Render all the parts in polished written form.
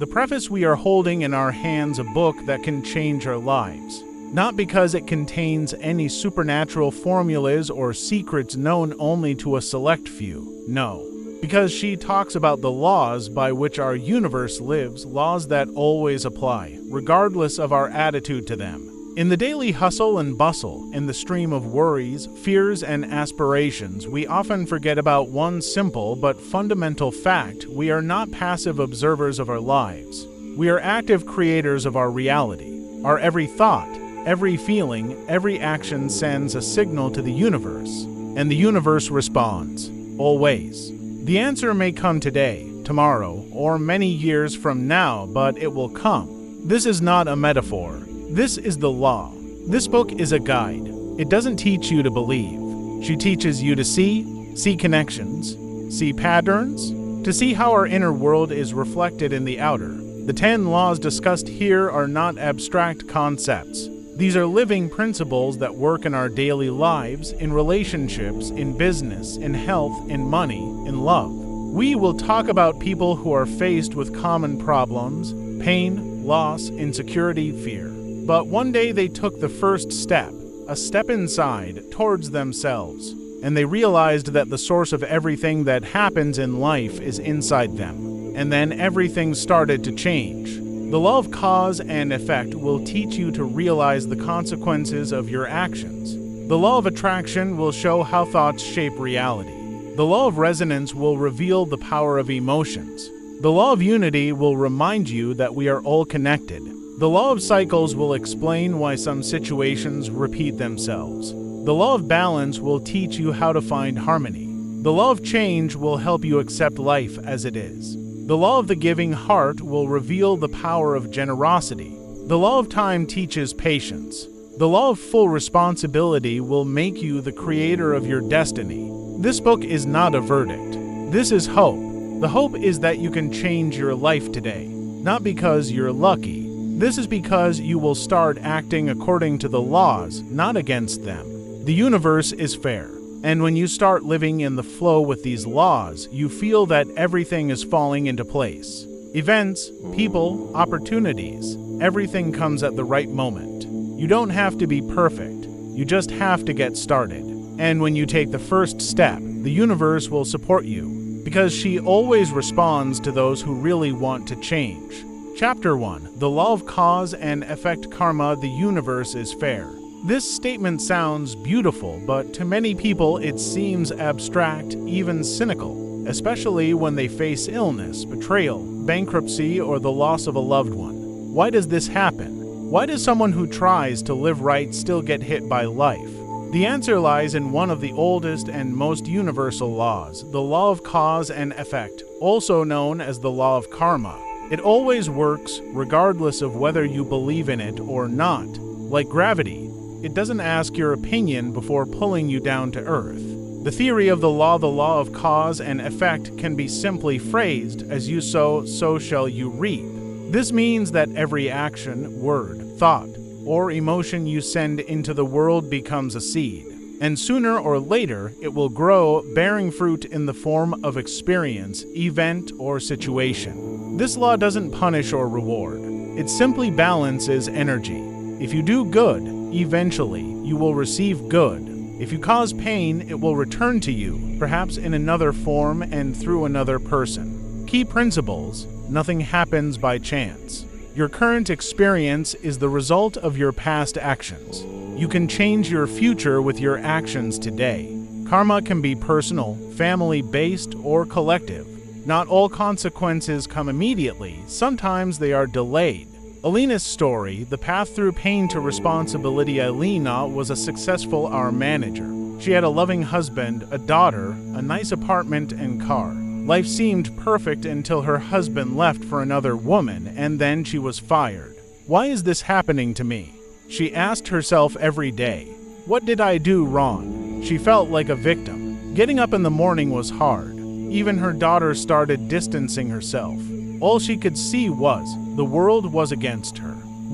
The preface: we are holding in our hands a book that can change our lives. Not because it contains any supernatural formulas or secrets known only to a select few. No. Because she talks about the laws by which our universe lives, laws that always apply, regardless of our attitude to them. In the daily hustle and bustle, in the stream of worries, fears, and aspirations, we often forget about one simple but fundamental fact: we are not passive observers of our lives. We are active creators of our reality. Our every thought, every feeling, every action sends a signal to the universe, and the universe responds, always. The answer may come today, tomorrow, or many years from now, but it will come. This is not a metaphor. This is the law. This book is a guide. It doesn't teach you to believe. She teaches you to see connections, see patterns, to see how our inner world is reflected in the outer. The 10 laws discussed here are not abstract concepts. These are living principles that work in our daily lives, in relationships, in business, in health, in money, in love. We will talk about people who are faced with common problems, pain, loss, insecurity, fear. But one day they took the first step, a step inside, towards themselves, and they realized that the source of everything that happens in life is inside them. And then everything started to change. The law of cause and effect will teach you to realize the consequences of your actions. The law of attraction will show how thoughts shape reality. The law of resonance will reveal the power of emotions. The law of unity will remind you that we are all connected. The law of cycles will explain why some situations repeat themselves. The law of balance will teach you how to find harmony. The law of change will help you accept life as it is. The law of the giving heart will reveal the power of generosity. The law of time teaches patience. The law of full responsibility will make you the creator of your destiny. This book is not a verdict. This is hope. The hope is that you can change your life today, not because you're lucky. This is because you will start acting according to the laws, not against them. The universe is fair. And when you start living in the flow with these laws, you feel that everything is falling into place. Events, people, opportunities, everything comes at the right moment. You don't have to be perfect. You just have to get started. And when you take the first step, the universe will support you, because she always responds to those who really want to change. Chapter 1. The Law of Cause and Effect. Karma. The universe is fair. This statement sounds beautiful, but to many people it seems abstract, even cynical, especially when they face illness, betrayal, bankruptcy, or the loss of a loved one. Why does this happen? Why does someone who tries to live right still get hit by life? The answer lies in one of the oldest and most universal laws, the law of cause and effect, also known as the law of karma. It always works, regardless of whether you believe in it or not. Like gravity, it doesn't ask your opinion before pulling you down to earth. The theory of the law of cause and effect, can be simply phrased as you sow, so shall you reap. This means that every action, word, thought, or emotion you send into the world becomes a seed, and sooner or later it will grow, bearing fruit in the form of experience, event, or situation. This law doesn't punish or reward. It simply balances energy. If you do good, eventually you will receive good. If you cause pain, it will return to you, perhaps in another form and through another person. Key principles: nothing happens by chance. Your current experience is the result of your past actions. You can change your future with your actions today. Karma can be personal, family-based, or collective. Not all consequences come immediately. Sometimes they are delayed. Alina's story, the path through pain to responsibility. Alina was a successful hour manager. She had a loving husband, a daughter, a nice apartment and car. Life seemed perfect until her husband left for another woman, and then she was fired. Why is this happening to me? She asked herself every day. What did I do wrong? She felt like a victim. Getting up in the morning was hard. Even her daughter started distancing herself. All she could see was, the world was against her.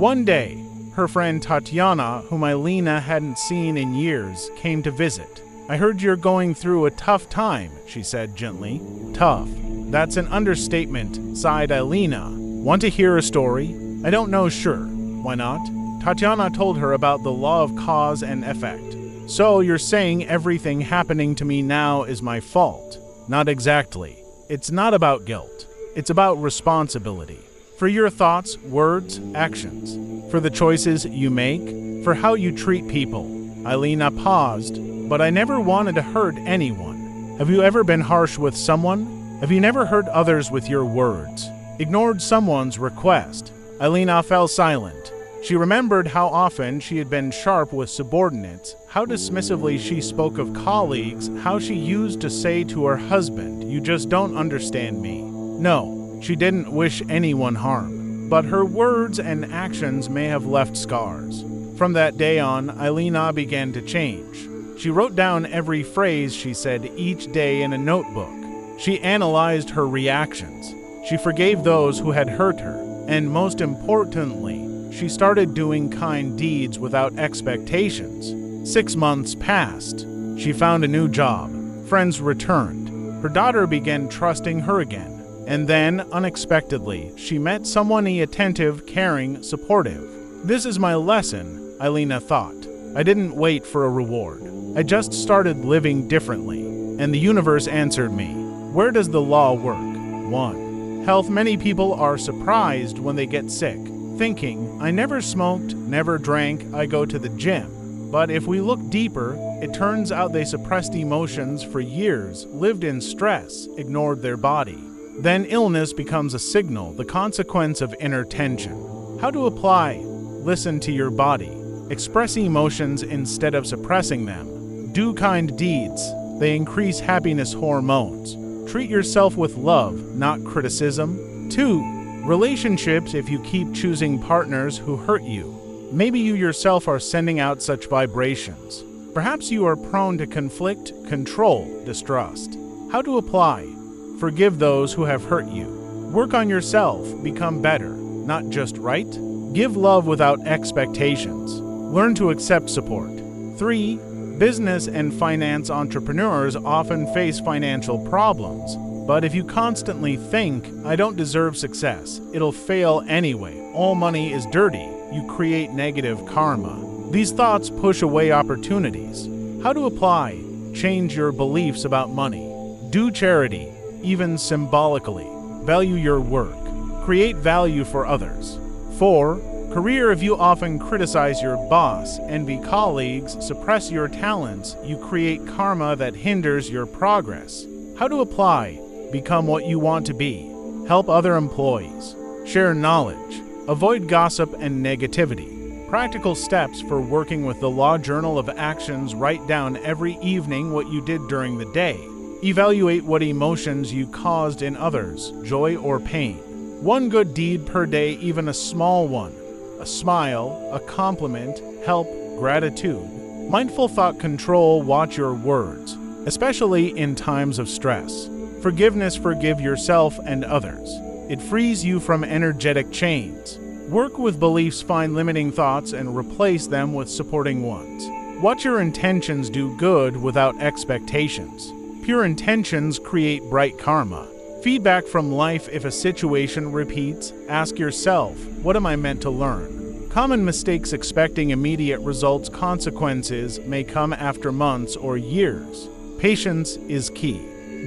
One day, her friend Tatiana, whom Alina hadn't seen in years, came to visit. I heard you're going through a tough time, she said gently. Tough. That's an understatement, sighed Alina. Want to hear a story? I don't know, sure. Why not? Tatiana told her about the law of cause and effect. So you're saying everything happening to me now is my fault? Not exactly. It's not about guilt. It's about responsibility. For your thoughts, words, actions. For the choices you make. For how you treat people. Alina paused, but I never wanted to hurt anyone. Have you ever been harsh with someone? Have you never hurt others with your words? Ignored someone's request? Alina fell silent. She remembered how often she had been sharp with subordinates, how dismissively she spoke of colleagues, how she used to say to her husband, "You just don't understand me." No, she didn't wish anyone harm, but her words and actions may have left scars. From that day on, Alina began to change. She wrote down every phrase she said each day in a notebook. She analyzed her reactions. She forgave those who had hurt her, and most importantly, she started doing kind deeds without expectations. 6 months passed. She found a new job. Friends returned. Her daughter began trusting her again. And then, unexpectedly, she met someone attentive, caring, supportive. This is my lesson, Alina thought. I didn't wait for a reward. I just started living differently. And the universe answered me. Where does the law work? 1. Health. Many people are surprised when they get sick, thinking, I never smoked, never drank, I go to the gym. But if we look deeper, it turns out they suppressed emotions for years, lived in stress, ignored their body. Then illness becomes a signal, the consequence of inner tension. How to apply? Listen to your body. Express emotions instead of suppressing them. Do kind deeds. They increase happiness hormones. Treat yourself with love, not criticism. 2. Relationships. If you keep choosing partners who hurt you, maybe you yourself are sending out such vibrations. Perhaps you are prone to conflict, control, distrust. How to apply? Forgive those who have hurt you. Work on yourself, become better, not just right. Give love without expectations. Learn to accept support. 3. Business and finance. Entrepreneurs often face financial problems. But if you constantly think, I don't deserve success, it'll fail anyway, all money is dirty, you create negative karma. These thoughts push away opportunities. How to apply? Change your beliefs about money. Do charity, even symbolically. Value your work. Create value for others. 4. Career. If you often criticize your boss, envy colleagues, suppress your talents, you create karma that hinders your progress. How to apply? Become what you want to be. Help other employees. Share knowledge. Avoid gossip and negativity. Practical steps for working with the Law Journal of Actions. Write down every evening what you did during the day. Evaluate what emotions you caused in others, joy or pain. 1 good deed per day, even a small one. A smile, a compliment, help, gratitude. Mindful thought control. Watch your words, especially in times of stress. Forgiveness. Forgive yourself and others. It frees you from energetic chains. Work with beliefs. Find limiting thoughts and replace them with supporting ones. Watch your intentions. Do good without expectations. Pure intentions create bright karma. Feedback from life. If a situation repeats, ask yourself, what am I meant to learn? Common mistakes. Expecting immediate results. Consequences may come after months or years. Patience is key.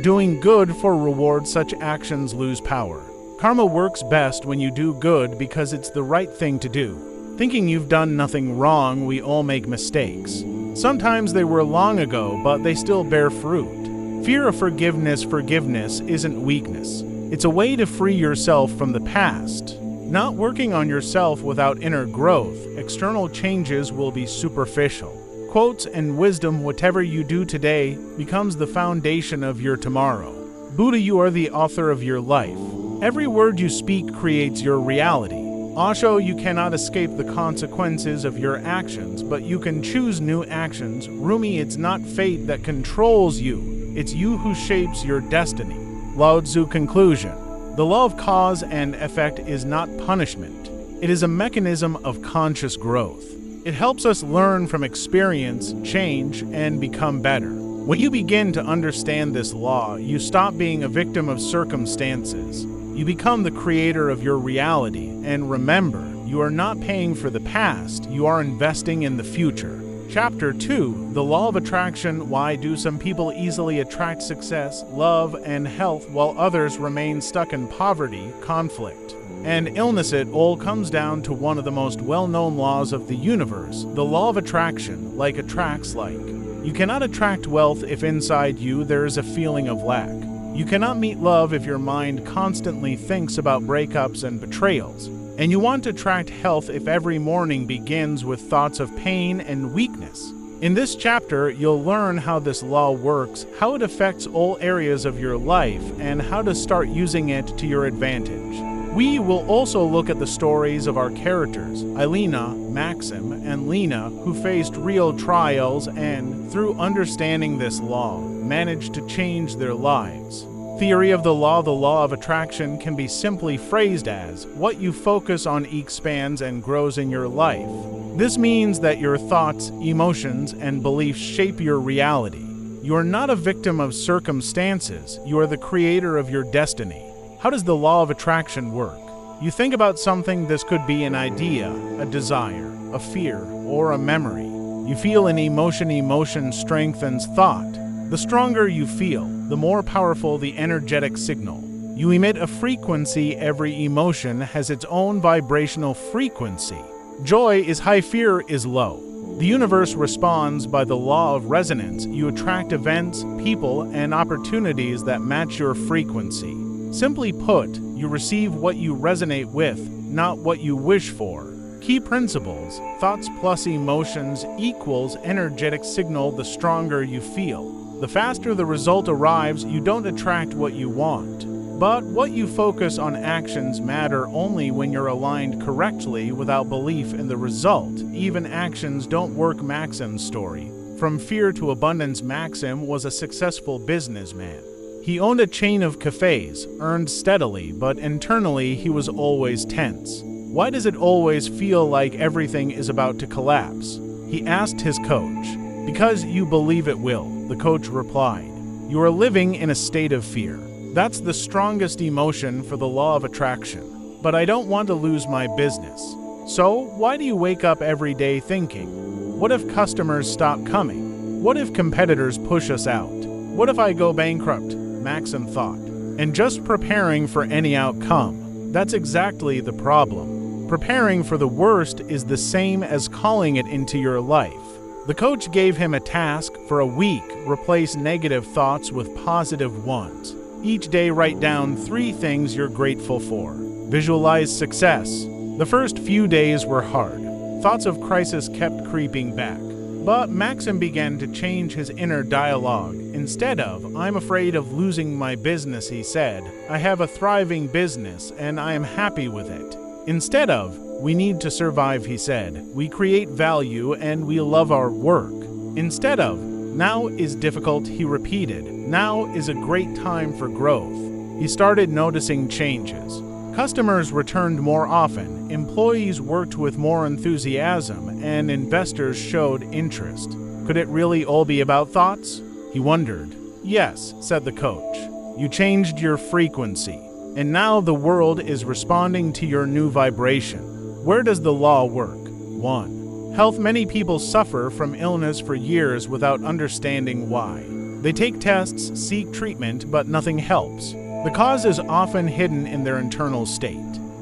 Doing good for reward. Such actions lose power. Karma works best when you do good because it's the right thing to do. Thinking you've done nothing wrong. We all make mistakes. Sometimes they were long ago, but they still bear fruit. Fear of forgiveness. Forgiveness isn't weakness. It's a way to free yourself from the past. Not working on yourself without inner growth, external changes will be superficial. Quotes and wisdom. Whatever you do today becomes the foundation of your tomorrow. Buddha. You are the author of your life. Every word you speak creates your reality. Osho. You cannot escape the consequences of your actions, but you can choose new actions. Rumi. It's not fate that controls you. It's you who shapes your destiny. Lao Tzu. Conclusion. The law of cause and effect is not punishment. It is a mechanism of conscious growth. It helps us learn from experience, change, and become better. When you begin to understand this law, you stop being a victim of circumstances. You become the creator of your reality, and remember, you are not paying for the past, you are investing in the future. Chapter 2, The Law of Attraction. Why do some people easily attract success, love, and health while others remain stuck in poverty, conflict, and illness? It all comes down to one of the most well-known laws of the universe, the law of attraction. Like attracts like. You cannot attract wealth if inside you there is a feeling of lack. You cannot meet love if your mind constantly thinks about breakups and betrayals. And you want to attract health if every morning begins with thoughts of pain and weakness. In this chapter, you'll learn how this law works, how it affects all areas of your life, and how to start using it to your advantage. We will also look at the stories of our characters, Elena, Maxim, and Lena, who faced real trials and, through understanding this law, managed to change their lives. Theory of the law of attraction can be simply phrased as, what you focus on expands and grows in your life. This means that your thoughts, emotions, and beliefs shape your reality. You are not a victim of circumstances, you are the creator of your destiny. How does the law of attraction work? You think about something. This could be an idea, a desire, a fear, or a memory. You feel an emotion. Emotion strengthens thought. The stronger you feel, the more powerful the energetic signal. You emit a frequency. Every emotion has its own vibrational frequency. Joy is high, fear is low. The universe responds by the law of resonance. You attract events, people, and opportunities that match your frequency. Simply put, you receive what you resonate with, not what you wish for. Key principles: thoughts plus emotions equals energetic signal. The stronger you feel, the faster the result arrives. You don't attract what you want, but what you focus on. Actions matter only when you're aligned correctly. Without belief in the result, even actions don't work. Maxim's story. From fear to abundance. Maxim was a successful businessman. He owned a chain of cafes, earned steadily, but internally he was always tense. Why does it always feel like everything is about to collapse? He asked his coach. Because you believe it will, the coach replied. You are living in a state of fear. That's the strongest emotion for the law of attraction. But I don't want to lose my business. So, why do you wake up every day thinking, what if customers stop coming? What if competitors push us out? What if I go bankrupt? Maxim thought. And just preparing for any outcome. That's exactly the problem. Preparing for the worst is the same as calling it into your life. The coach gave him a task. For a week, replace negative thoughts with positive ones. Each day write down 3 things you're grateful for. Visualize success. The first few days were hard. Thoughts of crisis kept creeping back. But Maxim began to change his inner dialogue. Instead of, I'm afraid of losing my business, he said, I have a thriving business and I am happy with it. Instead of, we need to survive, he said, we create value and we love our work. Instead of, now is difficult, he repeated, now is a great time for growth. He started noticing changes. Customers returned more often, employees worked with more enthusiasm, and investors showed interest. Could it really all be about thoughts? He wondered. Yes, said the coach. You changed your frequency, and now the world is responding to your new vibration. Where does the law work? 1. Health. Many people suffer from illness for years without understanding why. They take tests, seek treatment, but nothing helps. The cause is often hidden in their internal state.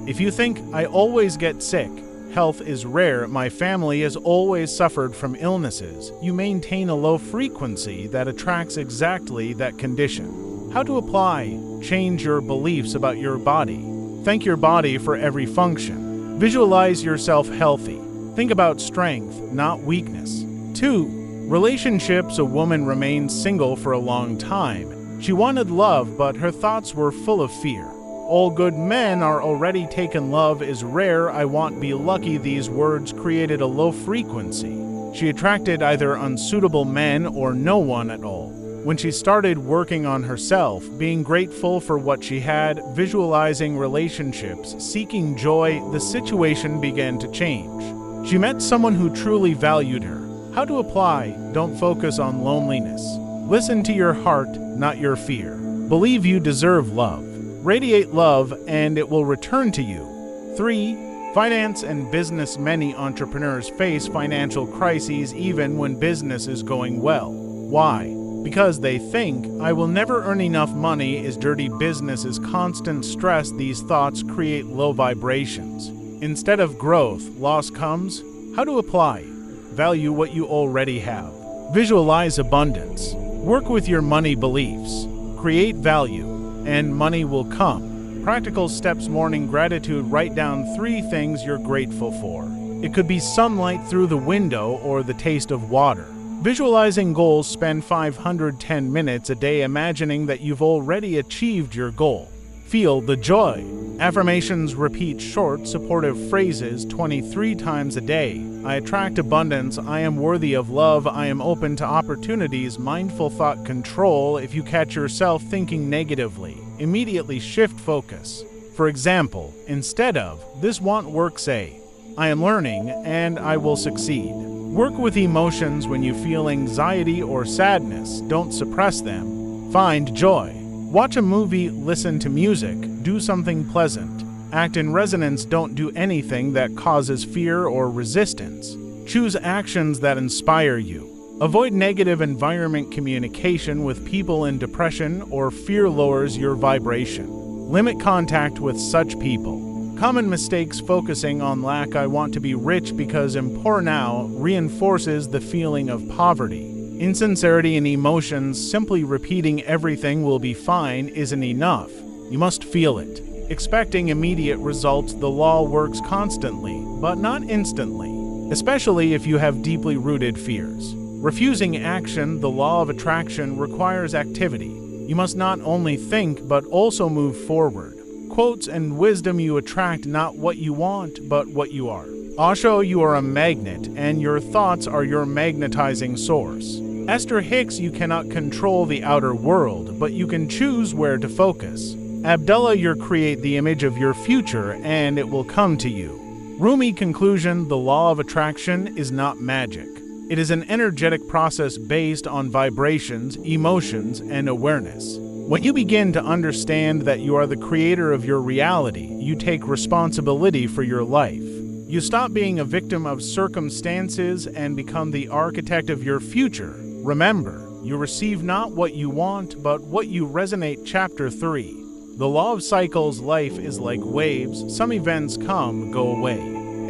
If you think, I always get sick, health is rare, my family has always suffered from illnesses, you maintain a low frequency that attracts exactly that condition. How to apply? Change your beliefs about your body. Thank your body for every function. Visualize yourself healthy. Think about strength, not weakness. 2. Relationships. A woman remained single for a long time. She wanted love, but her thoughts were full of fear. All good men are already taken. Love is rare. I want be lucky. These words created a low frequency. She attracted either unsuitable men or no one at all. When she started working on herself, being grateful for what she had, visualizing relationships, seeking joy, the situation began to change. She met someone who truly valued her. How to apply? Don't focus on loneliness. Listen to your heart, not your fear. Believe you deserve love. Radiate love and it will return to you. 3. Finance and business. Many entrepreneurs face financial crises even when business is going well. Why? Because they think, I will never earn enough money. Is dirty business is constant stress. These thoughts create low vibrations. Instead of growth, loss comes. How to apply? Value what you already have. Visualize abundance. Work with your money beliefs. Create value, and money will come. Practical steps. Morning gratitude. Write down 3 things you're grateful for. It could be sunlight through the window or the taste of water. Visualizing goals. Spend 510 minutes a day imagining that you've already achieved your goal. Feel the joy. Affirmations. Repeat short, supportive phrases 23 times a day. I attract abundance. I am worthy of love. I am open to opportunities. Mindful thought control. If you catch yourself thinking negatively, immediately shift focus. For example, instead of, this won't work, say, I am learning and I will succeed. Work with emotions. When you feel anxiety or sadness, don't suppress them. Find joy. Watch a movie, listen to music, do something pleasant. Act in resonance. Don't do anything that causes fear or resistance. Choose actions that inspire you. Avoid negative environment. Communication with people in depression or fear lowers your vibration. Limit contact with such people. Common mistakes. Focusing on lack. I want to be rich because I'm poor now reinforces the feeling of poverty. Insincerity in emotions. Simply repeating everything will be fine isn't enough. You must feel it. Expecting immediate results. The law works constantly, but not instantly, especially if you have deeply rooted fears. Refusing action. The law of attraction requires activity. You must not only think, but also move forward. Quotes and wisdom. You attract not what you want, but what you are. Osho. You are a magnet, and your thoughts are your magnetizing source. Esther Hicks. You cannot control the outer world, but you can choose where to focus. Abdullah. You create the image of your future, and it will come to you. Rumi. Conclusion. The law of attraction is not magic. It is an energetic process based on vibrations, emotions, and awareness. When you begin to understand that you are the creator of your reality, you take responsibility for your life. You stop being a victim of circumstances and become the architect of your future. Remember, you receive not what you want, but what you resonate. Chapter 3. The law of cycles. Life is like waves. Some events come, go away,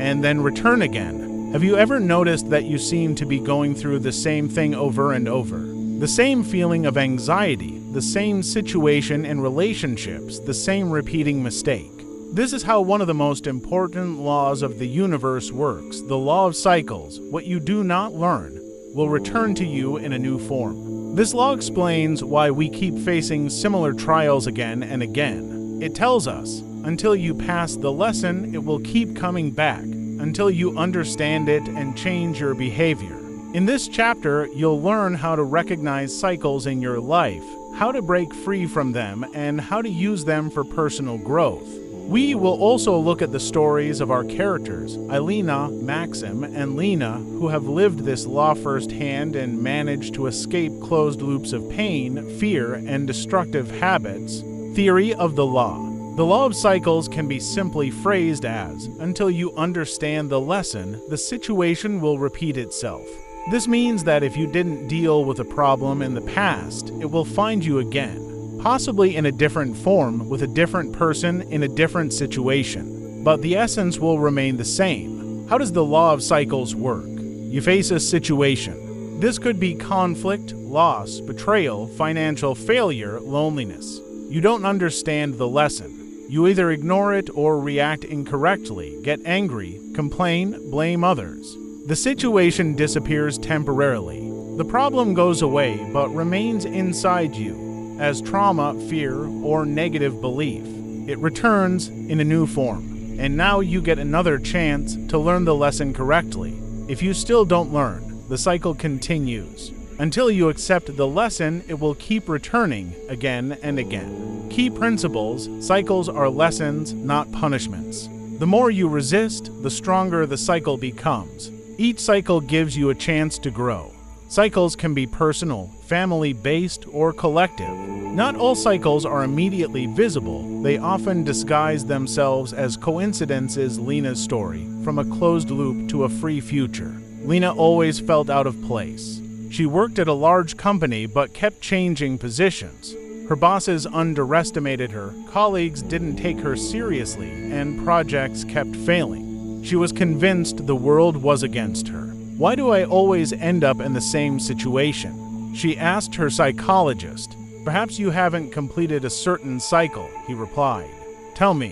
and then return again. Have you ever noticed that you seem to be going through the same thing over and over? The same feeling of anxiety, the same situation in relationships, the same repeating mistake. This is how one of the most important laws of the universe works. The law of cycles. What you do not learn will return to you in a new form. This law explains why we keep facing similar trials again and again. It tells us, until you pass the lesson, it will keep coming back, until you understand it and change your behavior. In this chapter, you'll learn how to recognize cycles in your life, how to break free from them, and how to use them for personal growth. We will also look at the stories of our characters, Elena, Maxim, and Lena, who have lived this law firsthand and managed to escape closed loops of pain, fear, and destructive habits. Theory of the law. The law of cycles can be simply phrased as, until you understand the lesson, the situation will repeat itself. This means that if you didn't deal with a problem in the past, it will find you again, possibly in a different form, with a different person in a different situation. But the essence will remain the same. How does the law of cycles work? You face a situation. This could be conflict, loss, betrayal, financial failure, loneliness. You don't understand the lesson. You either ignore it or react incorrectly, get angry, complain, blame others. The situation disappears temporarily. The problem goes away but remains inside you as trauma, fear, or negative belief. It returns in a new form, and now you get another chance to learn the lesson correctly. If you still don't learn, the cycle continues. Until you accept the lesson, it will keep returning again and again. Key principles: cycles are lessons, not punishments. The more you resist, the stronger the cycle becomes. Each cycle gives you a chance to grow. Cycles can be personal, family-based, or collective. Not all cycles are immediately visible. They often disguise themselves as coincidences. Lena's story, from a closed loop to a free future. Lena always felt out of place. She worked at a large company but kept changing positions. Her bosses underestimated her, colleagues didn't take her seriously, and projects kept failing. She was convinced the world was against her. Why do I always end up in the same situation? She asked her psychologist. Perhaps you haven't completed a certain cycle, he replied. Tell me,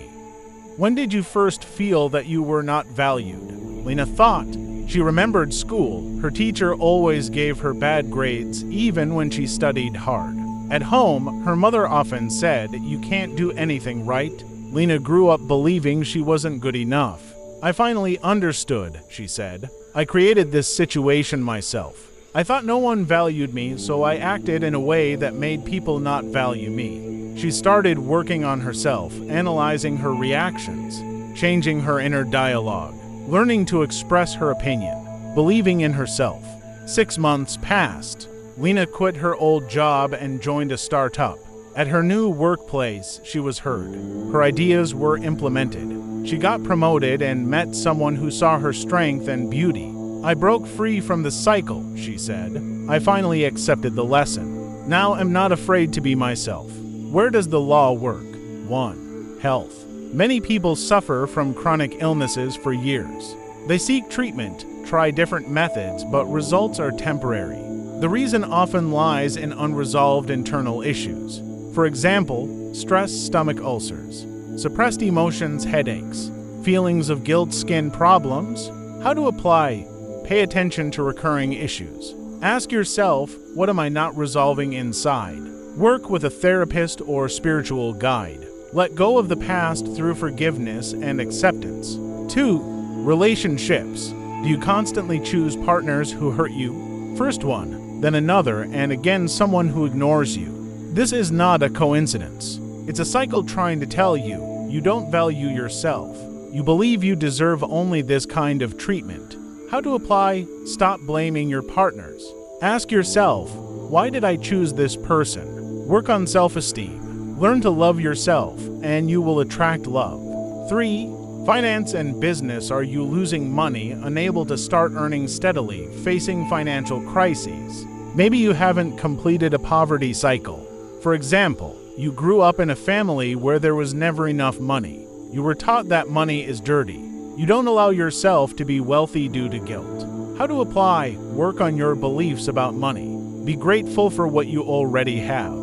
when did you first feel that you were not valued? Lena thought. She remembered school. Her teacher always gave her bad grades, even when she studied hard. At home, her mother often said, "You can't do anything right." Lena grew up believing she wasn't good enough. I finally understood, she said. I created this situation myself. I thought no one valued me, so I acted in a way that made people not value me. She started working on herself, analyzing her reactions, changing her inner dialogue, learning to express her opinion, believing in herself. 6 months passed. Lena quit her old job and joined a startup. At her new workplace, she was heard. Her ideas were implemented. She got promoted and met someone who saw her strength and beauty. I broke free from the cycle, she said. I finally accepted the lesson. Now I'm not afraid to be myself. Where does the law work? 1. Health. Many people suffer from chronic illnesses for years. They seek treatment, try different methods, but results are temporary. The reason often lies in unresolved internal issues. For example, stress, stomach ulcers, suppressed emotions, headaches, feelings of guilt, skin problems. How to apply? Pay attention to recurring issues. Ask yourself, what am I not resolving inside? Work with a therapist or spiritual guide. Let go of the past through forgiveness and acceptance. 2. Relationships. Do you constantly choose partners who hurt you? First one, then another, and again someone who ignores you. This is not a coincidence. It's a cycle trying to tell you, you don't value yourself. You believe you deserve only this kind of treatment. How to apply? Stop blaming your partners. Ask yourself, why did I choose this person? Work on self-esteem. Learn to love yourself, and you will attract love. 3. Finance and business. Are you losing money, unable to start earning steadily, facing financial crises? Maybe you haven't completed a poverty cycle. For example, you grew up in a family where there was never enough money. You were taught that money is dirty. You don't allow yourself to be wealthy due to guilt. How to apply? Work on your beliefs about money. Be grateful for what you already have.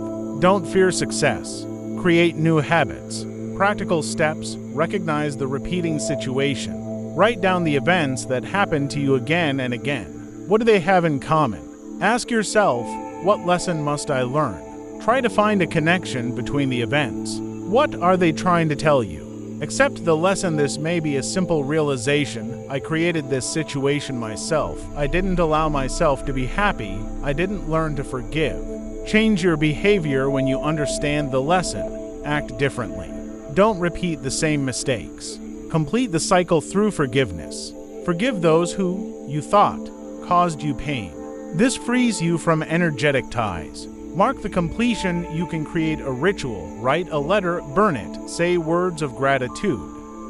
Don't fear success. Create new habits. Practical steps. Recognize the repeating situation. Write down the events that happen to you again and again. What do they have in common? Ask yourself, what lesson must I learn? Try to find a connection between the events. What are they trying to tell you? Accept the lesson. This may be a simple realization. I created this situation myself. I didn't allow myself to be happy. I didn't learn to forgive. Change your behavior when you understand the lesson. Act differently. Don't repeat the same mistakes. Complete the cycle through forgiveness. Forgive those who, you thought, caused you pain. This frees you from energetic ties. Mark the completion. You can create a ritual, write a letter, burn it, say words of gratitude.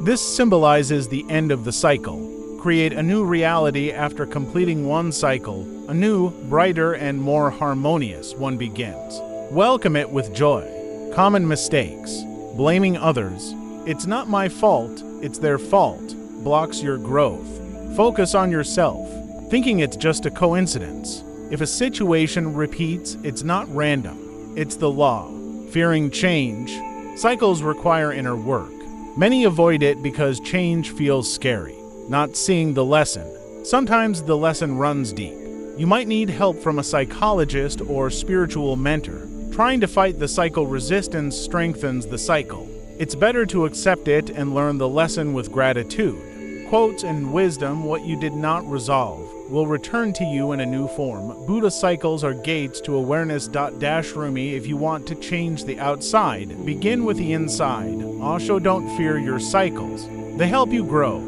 This symbolizes the end of the cycle. Create a new reality after completing one cycle. A new, brighter, and more harmonious one begins. Welcome it with joy. Common mistakes. Blaming others. It's not my fault, it's their fault. Blocks your growth. Focus on yourself. Thinking it's just a coincidence. If a situation repeats, it's not random. It's the law. Fearing change. Cycles require inner work. Many avoid it because change feels scary. Not seeing the lesson. Sometimes the lesson runs deep. You might need help from a psychologist or spiritual mentor. Trying to fight the cycle resistance strengthens the cycle. It's better to accept it and learn the lesson with gratitude. Quotes and wisdom. What you did not resolve will return to you in a new form. Buddha cycles are gates to awareness. Rumi. If you want to change the outside, begin with the inside. Osho. Don't fear your cycles. They help you grow.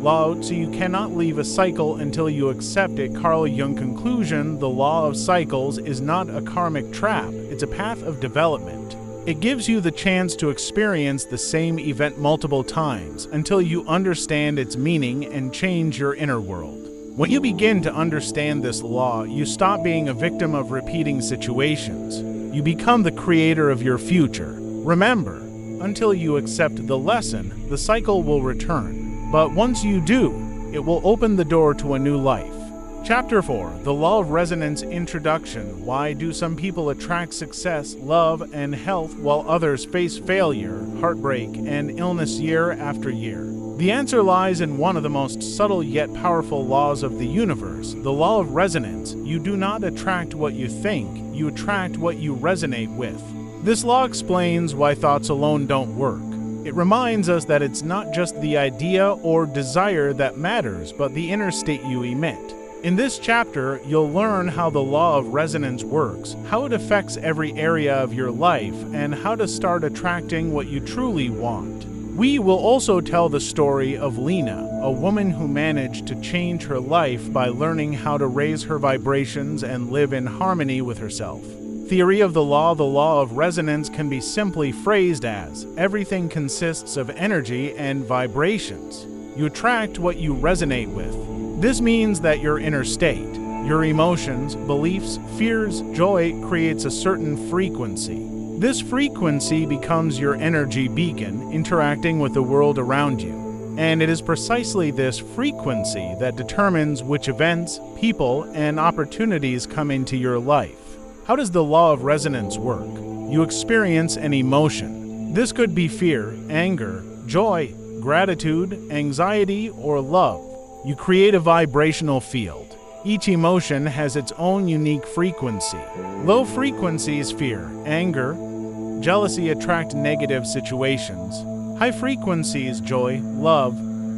Lao Tzu, you cannot leave a cycle until you accept it. Carl Jung. Conclusion: the law of cycles is not a karmic trap, it's a path of development. It gives you the chance to experience the same event multiple times until you understand its meaning and change your inner world. When you begin to understand this law, you stop being a victim of repeating situations. You become the creator of your future. Remember, until you accept the lesson, the cycle will return. But once you do, it will open the door to a new life. Chapter 4. The Law of Resonance. Introduction. Why do some people attract success, love, and health while others face failure, heartbreak, and illness year after year? The answer lies in one of the most subtle yet powerful laws of the universe, the law of resonance. You do not attract what you think, you attract what you resonate with. This law explains why thoughts alone don't work. It reminds us that it's not just the idea or desire that matters, but the inner state you emit. In this chapter, you'll learn how the law of resonance works, how it affects every area of your life, and how to start attracting what you truly want. We will also tell the story of Lena, a woman who managed to change her life by learning how to raise her vibrations and live in harmony with herself. Theory of the law of resonance can be simply phrased as, everything consists of energy and vibrations. You attract what you resonate with. This means that your inner state, your emotions, beliefs, fears, joy creates a certain frequency. This frequency becomes your energy beacon, interacting with the world around you. And it is precisely this frequency that determines which events, people, and opportunities come into your life. How does the law of resonance work? You experience an emotion. This could be fear, anger, joy, gratitude, anxiety, or love. You create a vibrational field. Each emotion has its own unique frequency. Low frequencies, fear, anger, jealousy attract negative situations. High frequencies, joy, love,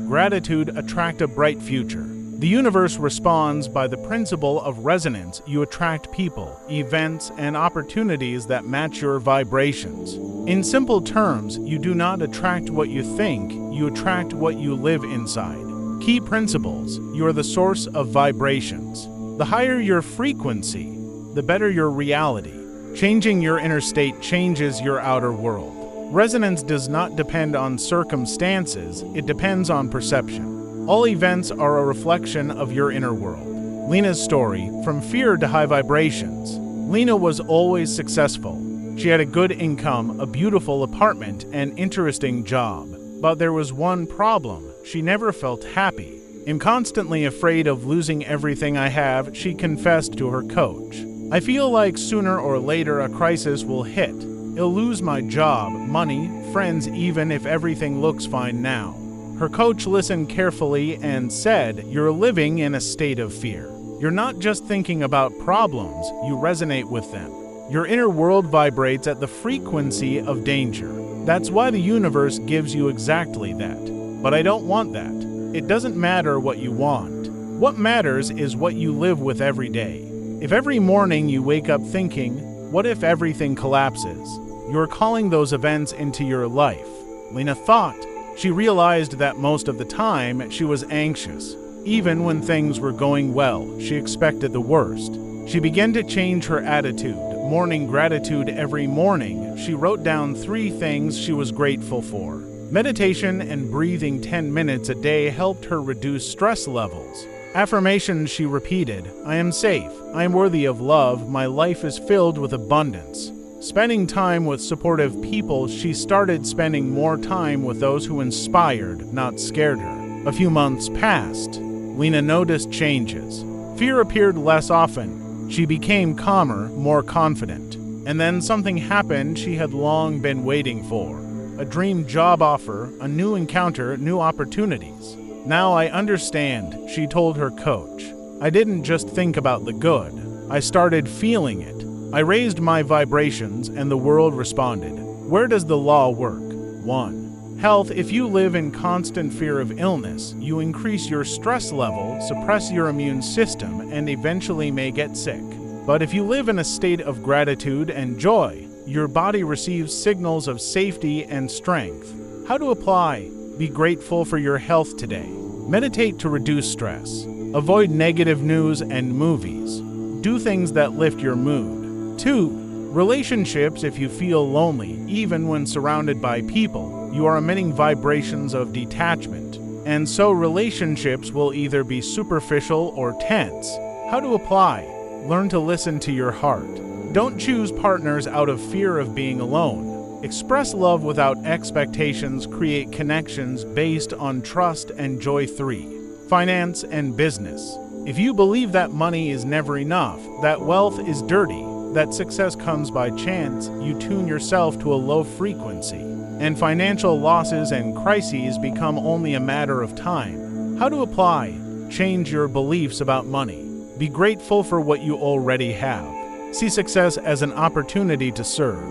gratitude attract a bright future. The universe responds by the principle of resonance. You attract people, events, and opportunities that match your vibrations. In simple terms, you do not attract what you think, you attract what you live inside. Key principles: you are the source of vibrations. The higher your frequency, the better your reality. Changing your inner state changes your outer world. Resonance does not depend on circumstances, it depends on perception. All events are a reflection of your inner world. Lena's story, from fear to high vibrations. Lena was always successful. She had a good income, a beautiful apartment, and interesting job. But there was one problem. She never felt happy. "I'm constantly afraid of losing everything I have," she confessed to her coach. "I feel like sooner or later a crisis will hit. I'll lose my job, money, friends, even if everything looks fine now." Her coach listened carefully and said, "You're living in a state of fear. You're not just thinking about problems, you resonate with them. Your inner world vibrates at the frequency of danger. That's why the universe gives you exactly that. But I don't want that." It doesn't matter what you want. What matters is what you live with every day. If every morning you wake up thinking, "What if everything collapses?" you're calling those events into your life. Lena thought. She realized that most of the time she was anxious. Even when things were going well, she expected the worst. She began to change her attitude. Morning gratitude every morning. She wrote down 3 things she was grateful for. Meditation and breathing 10 minutes a day helped her reduce stress levels. Affirmations she repeated: "I am safe. I am worthy of love. My life is filled with abundance." Spending time with supportive people, she started spending more time with those who inspired, not scared her. A few months passed. Lena noticed changes. Fear appeared less often. She became calmer, more confident. And then something happened she had long been waiting for. A dream job offer, a new encounter, new opportunities. "Now I understand," she told her coach. "I didn't just think about the good. I started feeling it. I raised my vibrations and the world responded." Where does the law work? 1. Health. If you live in constant fear of illness, you increase your stress level, suppress your immune system, and eventually may get sick. But if you live in a state of gratitude and joy, your body receives signals of safety and strength. How to apply? Be grateful for your health today. Meditate to reduce stress. Avoid negative news and movies. Do things that lift your mood. 2. Relationships. If you feel lonely, even when surrounded by people, you are emitting vibrations of detachment, and so relationships will either be superficial or tense. How to apply? Learn to listen to your heart. Don't choose partners out of fear of being alone. Express love without expectations. Create connections based on trust and joy. 3. Finance and business. If you believe that money is never enough, that wealth is dirty, that success comes by chance, you tune yourself to a low frequency, and financial losses and crises become only a matter of time. How to apply? Change your beliefs about money. Be grateful for what you already have. See success as an opportunity to serve.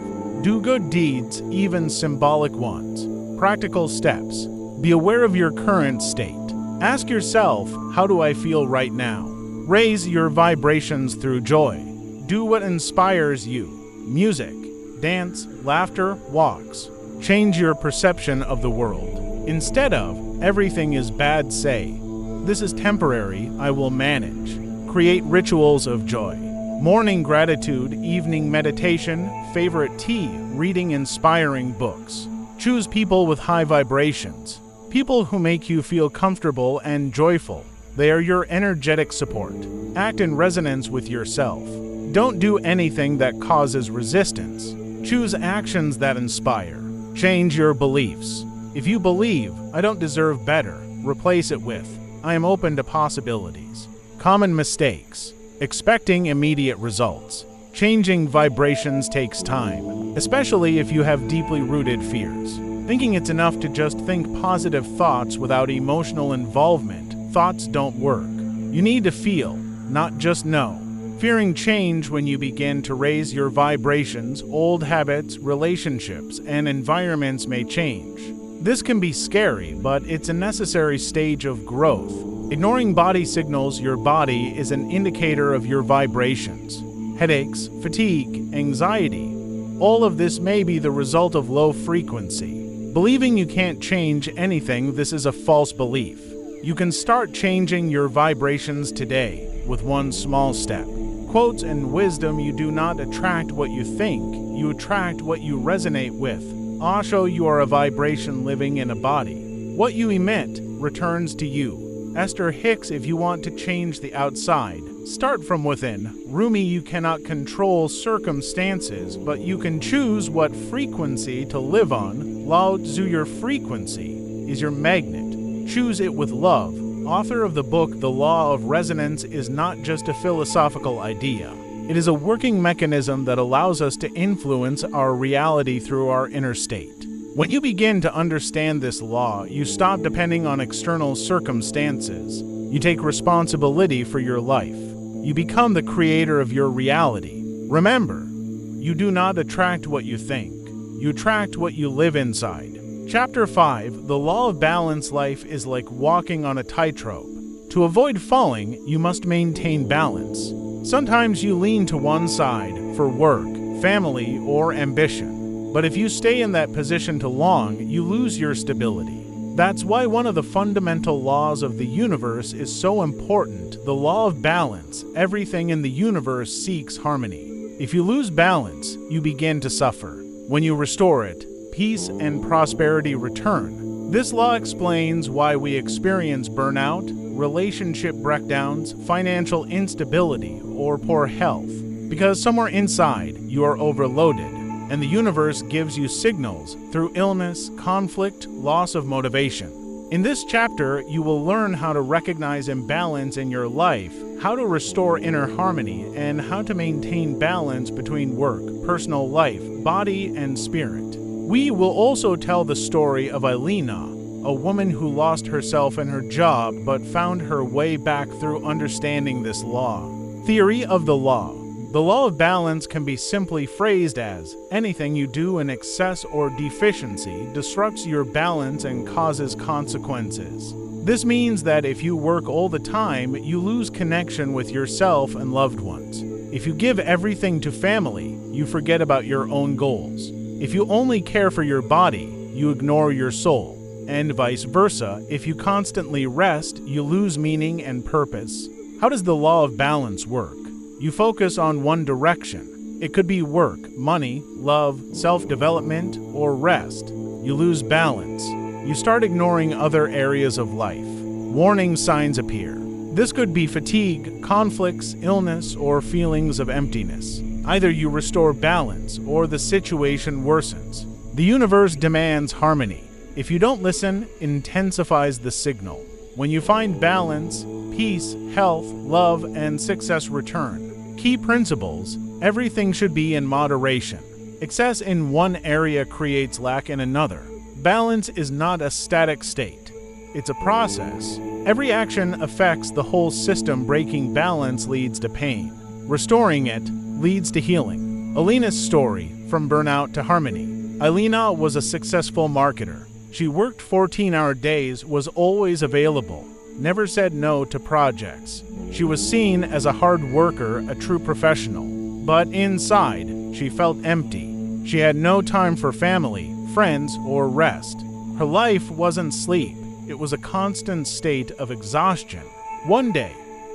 Do good deeds, even symbolic ones. Practical steps. Be aware of your current state. Ask yourself, how do I feel right now? Raise your vibrations through joy. Do what inspires you. Music, dance, laughter, walks. Change your perception of the world. Instead of, everything is bad, say, this is temporary, I will manage. Create rituals of joy. Morning gratitude, evening meditation, favorite tea, reading inspiring books. Choose people with high vibrations. People who make you feel comfortable and joyful. They are your energetic support. Act in resonance with yourself. Don't do anything that causes resistance. Choose actions that inspire. Change your beliefs. If you believe, I don't deserve better, replace it with, I am open to possibilities. Common mistakes. Expecting immediate results. Changing vibrations takes time, especially if you have deeply rooted fears. Thinking it's enough to just think positive thoughts without emotional involvement. Thoughts don't work. You need to feel, not just know. Fearing change. When you begin to raise your vibrations, old habits, relationships, and environments may change. This can be scary, but it's a necessary stage of growth. Ignoring body signals. Your body is an indicator of your vibrations. Headaches, fatigue, anxiety. All of this may be the result of low frequency. Believing you can't change anything. This is a false belief. You can start changing your vibrations today with one small step. Quotes and wisdom. You do not attract what you think, you attract what you resonate with. Osho, you are a vibration living in a body. What you emit returns to you. Esther Hicks, if you want to change the outside, start from within. Rumi, you cannot control circumstances, but you can choose what frequency to live on. Lao Tzu, your frequency is your magnet. Choose it with love. Author of the book The Law of Resonance is not just a philosophical idea. It is a working mechanism that allows us to influence our reality through our inner state. When you begin to understand this law, you stop depending on external circumstances. You take responsibility for your life. You become the creator of your reality. Remember, you do not attract what you think. You attract what you live inside. Chapter 5, The Law of Balance. Life is like walking on a tightrope. To avoid falling, you must maintain balance. Sometimes you lean to one side for work, family, or ambition. But if you stay in that position too long, you lose your stability. That's why one of the fundamental laws of the universe is so important, the law of balance. Everything in the universe seeks harmony. If you lose balance, you begin to suffer. When you restore it, peace and prosperity return. This law explains why we experience burnout, relationship breakdowns, financial instability, or poor health. Because somewhere inside, you are overloaded, and the universe gives you signals through illness, conflict, loss of motivation. In this chapter, you will learn how to recognize imbalance in your life, how to restore inner harmony, and how to maintain balance between work, personal life, body, and spirit. We will also tell the story of Elena, a woman who lost herself in her job but found her way back through understanding this law. Theory of the law. The law of balance can be simply phrased as, anything you do in excess or deficiency disrupts your balance and causes consequences. This means that if you work all the time, you lose connection with yourself and loved ones. If you give everything to family, you forget about your own goals. If you only care for your body, you ignore your soul. and vice versa. If you constantly rest, you lose meaning and purpose. How does the law of balance work? You focus on one direction. It could be work, money, love, self-development, or rest. You lose balance. You start ignoring other areas of life. Warning signs appear. This could be fatigue, conflicts, illness, or feelings of emptiness. Either you restore balance or the situation worsens. The universe demands harmony. If you don't listen, it intensifies the signal. When you find balance, peace, health, love, and success return. Key principles: everything should be in moderation. Excess in one area creates lack in another. Balance is not a static state. It's a process. Every action affects the whole system. Breaking balance leads to pain. Restoring it leads to healing. Alina's story, from burnout to harmony. Alina was a successful marketer. She worked 14-hour days, was always available, never said no to projects. She was seen as a hard worker, a true professional. But inside, she felt empty. She had no time for family, friends, or rest. Her life wasn't sleep. It was a constant state of exhaustion. One day,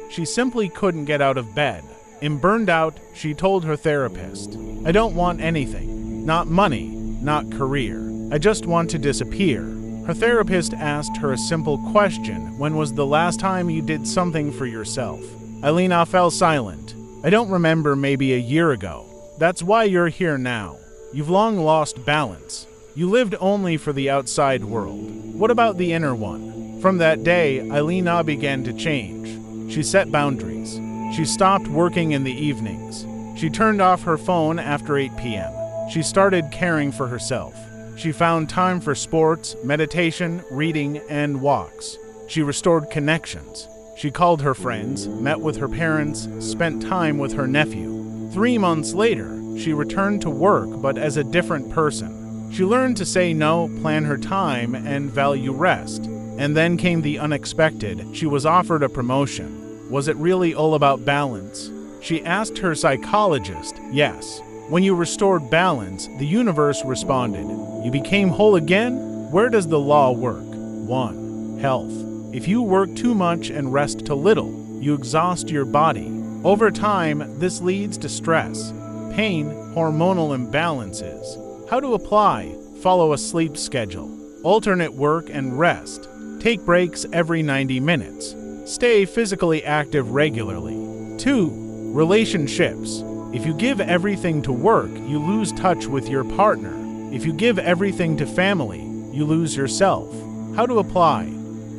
she simply couldn't get out of bed. In burned out, she told her therapist, "I don't want anything. Not money, not career. I just want to disappear." Her therapist asked her a simple question: when was the last time you did something for yourself? Alina fell silent. "I don't remember, maybe a year ago." That's why you're here now. You've long lost balance. You lived only for the outside world. What about the inner one? From that day, Alina began to change. She set boundaries. She stopped working in the evenings. She turned off her phone after 8 p.m. She started caring for herself. She found time for sports, meditation, reading, and walks. She restored connections. She called her friends, met with her parents, spent time with her nephew. 3 months later, she returned to work, but as a different person. She learned to say no, plan her time, and value rest. And then came the unexpected. She was offered a promotion. Was it really all about balance? She asked her psychologist. Yes. When you restored balance, the universe responded. You became whole again? Where does the law work? 1. Health. If you work too much and rest too little, you exhaust your body. Over time, this leads to stress, pain, hormonal imbalances. How to apply? Follow a sleep schedule. Alternate work and rest. Take breaks every 90 minutes. Stay physically active regularly. 2. Relationships. If you give everything to work, you lose touch with your partner. If you give everything to family, you lose yourself. How to apply?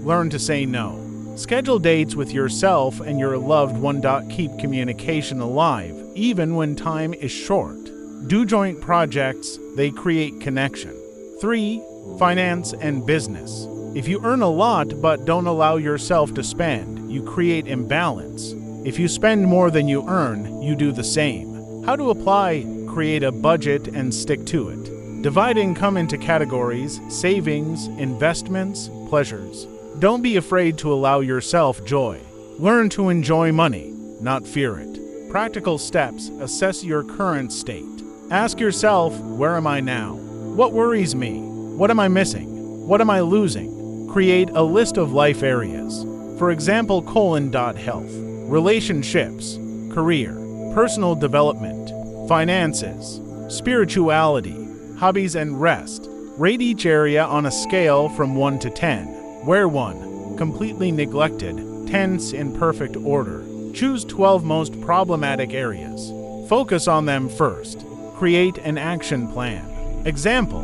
Learn to say no. Schedule dates with yourself and your loved one. Keep communication alive, even when time is short. Do joint projects, they create connection. 3. Finance and business. If you earn a lot but don't allow yourself to spend, you create imbalance. If you spend more than you earn, you do the same. How to apply? Create a budget and stick to it. Divide income into categories: savings, investments, pleasures. Don't be afraid to allow yourself joy. Learn to enjoy money, not fear it. Practical steps: assess your current state. Ask yourself, where am I now? What worries me? What am I missing? What am I losing? Create a list of life areas. For example, health, relationships, career, personal development, finances, spirituality, hobbies, and rest. Rate each area on a scale from 1 to 10, where 1, completely neglected, 10's in perfect order. Choose 12 most problematic areas. Focus on them first. Create an action plan. Example: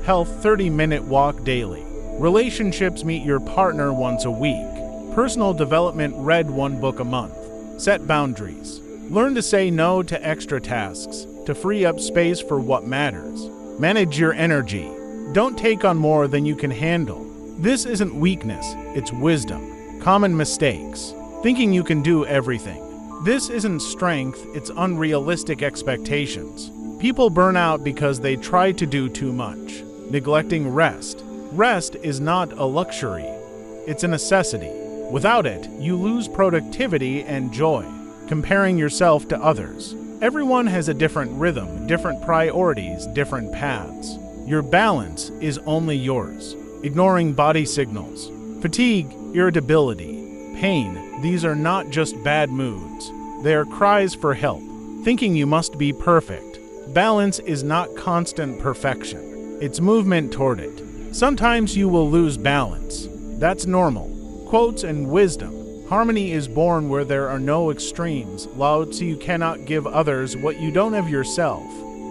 health, 30-minute walk daily. Relationships, meet your partner once a week. Personal development, read 1 book a month. Set boundaries. Learn to say no to extra tasks, to free up space for what matters. Manage your energy. Don't take on more than you can handle. This isn't weakness, it's wisdom. Common mistakes. Thinking you can do everything. This isn't strength, it's unrealistic expectations. People burn out because they try to do too much. Neglecting rest. Rest is not a luxury. It's a necessity. Without it, you lose productivity and joy. Comparing yourself to others. Everyone has a different rhythm, different priorities, different paths. Your balance is only yours. ignoring body signals, fatigue, irritability, pain. These are not just bad moods. They are cries for help, thinking you must be perfect. Balance is not constant perfection. It's movement toward it. Sometimes you will lose balance. That's normal. Quotes and wisdom. Harmony is born where there are no extremes. Lao Tzu cannot give others what you don't have yourself.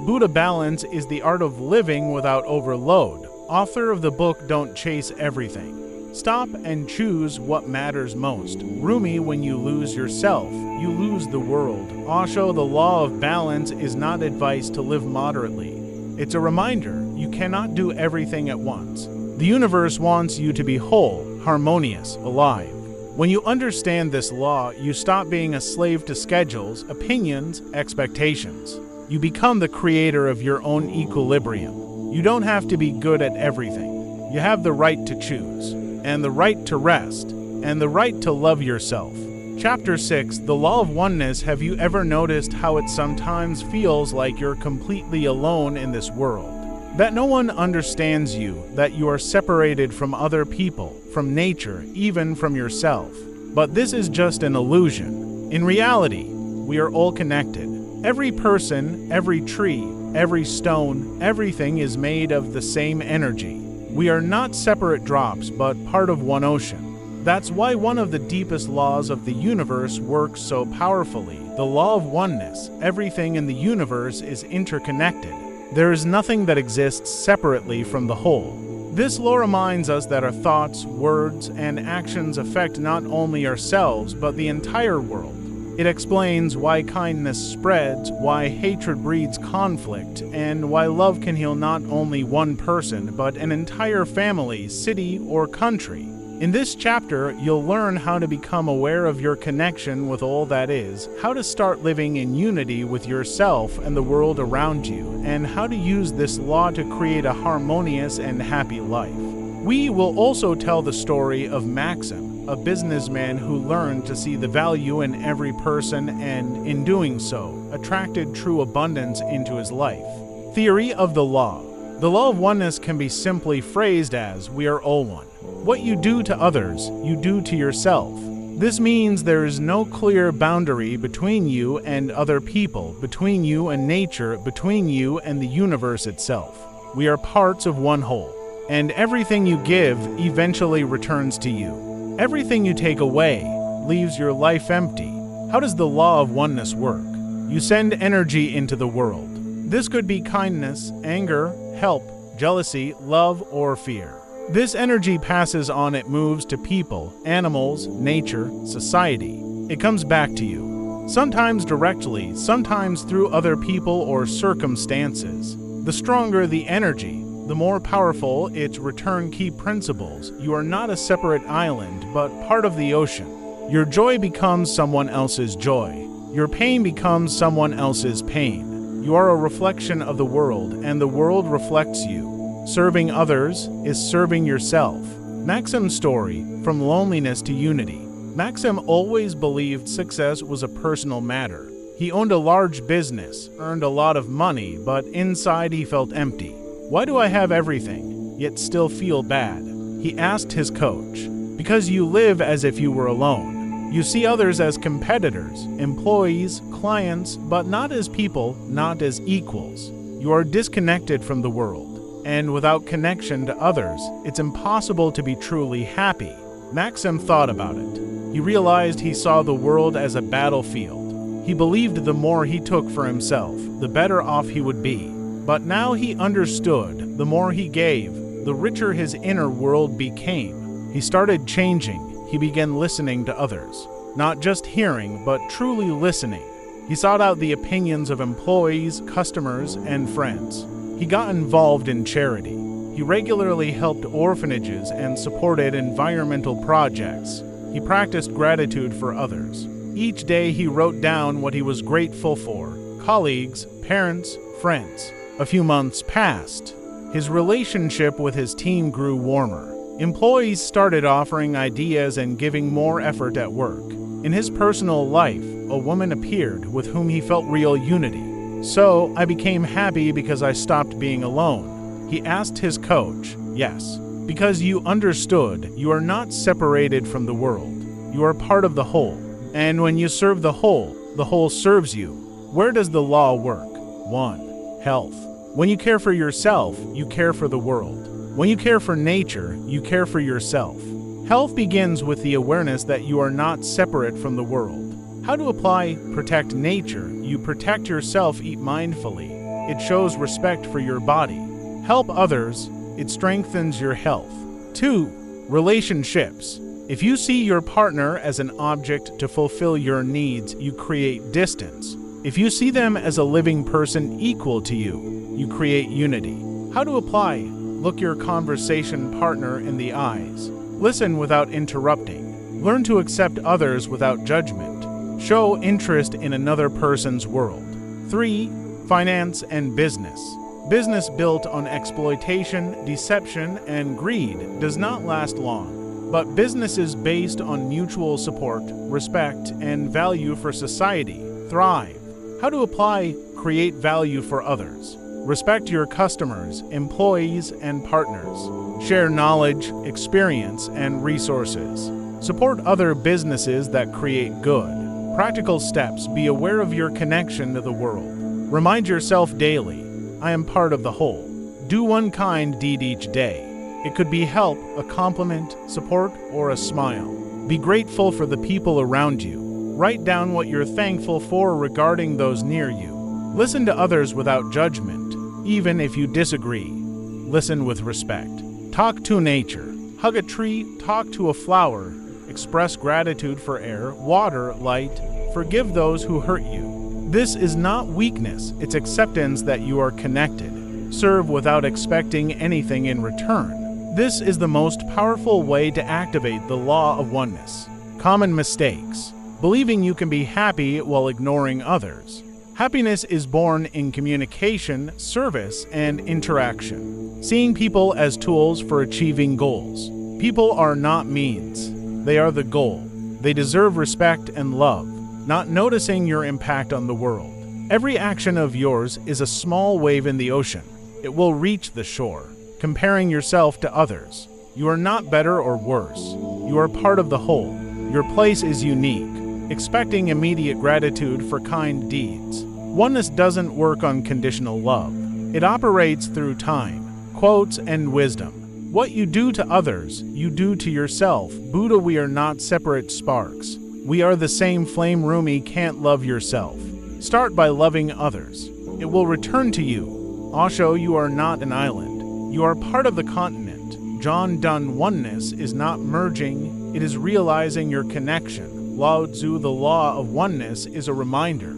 Buddha balance is the art of living without overload. Author of the book Don't Chase Everything. Stop and choose what matters most. Rumi, when you lose yourself, you lose the world. Osho, the law of balance is not advice to live moderately. It's a reminder you cannot do everything at once. The universe wants you to be whole, harmonious, alive. When you understand this law, you stop being a slave to schedules, opinions, expectations. You become the creator of your own equilibrium. You don't have to be good at everything. You have the right to choose, and the right to rest, and the right to love yourself. Chapter 6, The Law of Oneness. Have you ever noticed how it sometimes feels like you're completely alone in this world? That no one understands you, that you are separated from other people, from nature, even from yourself. But this is just an illusion. In reality, we are all connected. Every person, every tree, every stone, everything is made of the same energy. We are not separate drops, but part of one ocean. That's why one of the deepest laws of the universe works so powerfully. The law of oneness. Everything in the universe is interconnected. There is nothing that exists separately from the whole. This law reminds us that our thoughts, words, and actions affect not only ourselves, but the entire world. It explains why kindness spreads, why hatred breeds conflict, and why love can heal not only one person, but an entire family, city, or country. In this chapter, you'll learn how to become aware of your connection with all that is, how to start living in unity with yourself and the world around you, and how to use this law to create a harmonious and happy life. We will also tell the story of Maxim, a businessman who learned to see the value in every person and, in doing so, attracted true abundance into his life. Theory of the law. The law of oneness can be simply phrased as, we are all one. What you do to others, you do to yourself. This means there is no clear boundary between you and other people, between you and nature, between you and the universe itself. We are parts of one whole, and everything you give eventually returns to you. Everything you take away leaves your life empty. How does the law of oneness work? You send energy into the world. This could be kindness, anger, help, jealousy, love, or fear. This energy passes on, it moves to people, animals, nature, society. It comes back to you. Sometimes directly, sometimes through other people or circumstances. The stronger the energy, the more powerful its return. Key principles. You are not a separate island, but part of the ocean. Your joy becomes someone else's joy. Your pain becomes someone else's pain. You are a reflection of the world, and the world reflects you. Serving others is serving yourself. Maxim's story, from loneliness to unity. Maxim always believed success was a personal matter. He owned a large business, earned a lot of money, but inside he felt empty. Why do I have everything, yet still feel bad? He asked his coach. Because you live as if you were alone. You see others as competitors, employees, clients, but not as people, not as equals. You are disconnected from the world. And without connection to others, it's impossible to be truly happy. Maxim thought about it. He realized he saw the world as a battlefield. He believed the more he took for himself, the better off he would be. But now he understood, the more he gave, the richer his inner world became. He started changing. He began listening to others. Not just hearing, but truly listening. He sought out the opinions of employees, customers, and friends. He got involved in charity. He regularly helped orphanages and supported environmental projects. He practiced gratitude for others. Each day he wrote down what he was grateful for: colleagues, parents, friends. A few months passed. His relationship with his team grew warmer. Employees started offering ideas and giving more effort at work. In his personal life, a woman appeared with whom he felt real unity. So, I became happy because I stopped being alone. He asked his coach, yes, Because you understood you are not separated from the world. You are part of the whole. And when you serve the whole serves you. Where does the law work? 1. Health. When you care for yourself, you care for the world. When you care for nature, you care for yourself. Health begins with the awareness that you are not separate from the world. How to apply protect nature? You protect yourself, eat mindfully. It shows respect for your body. Help others. It strengthens your health. 2. Relationships. If you see your partner as an object to fulfill your needs, you create distance. If you see them as a living person equal to you, you create unity. How to apply? Look your conversation partner in the eyes. Listen without interrupting. Learn to accept others without judgment. Show interest in another person's world. 3. Finance and business. Business built on exploitation, deception, and greed does not last long. But businesses based on mutual support, respect, and value for society thrive. How to apply create value for others. Respect your customers, employees, and partners. Share knowledge, experience, and resources. Support other businesses that create good. Practical steps: be aware of your connection to the world. Remind yourself daily, I am part of the whole. Do one kind deed each day. It could be help, a compliment, support, or a smile. Be grateful for the people around you. Write down what you're thankful for regarding those near you. Listen to others without judgment, even if you disagree. Listen with respect. Talk to nature. Hug a tree, talk to a flower. Express gratitude for air, water, light. Forgive those who hurt you. This is not weakness, it's acceptance that you are connected. Serve without expecting anything in return. This is the most powerful way to activate the law of oneness. Common mistakes. Believing you can be happy while ignoring others. Happiness is born in communication, service, and interaction. Seeing people as tools for achieving goals. People are not means. They are the goal. They deserve respect and love. Not noticing your impact on the world. Every action of yours is a small wave in the ocean. It will reach the shore. Comparing yourself to others. You are not better or worse. You are part of the whole. Your place is unique. Expecting immediate gratitude for kind deeds. Oneness doesn't work on conditional love. It operates through time, quotes, and wisdom. What you do to others, you do to yourself. Buddha, we are not separate sparks. We are the same flame. Rumi, can't love yourself. Start by loving others. It will return to you. Osho, you are not an island. You are part of the continent. John Donne, oneness is not merging, it is realizing your connection. Lao Tzu, the law of oneness is a reminder.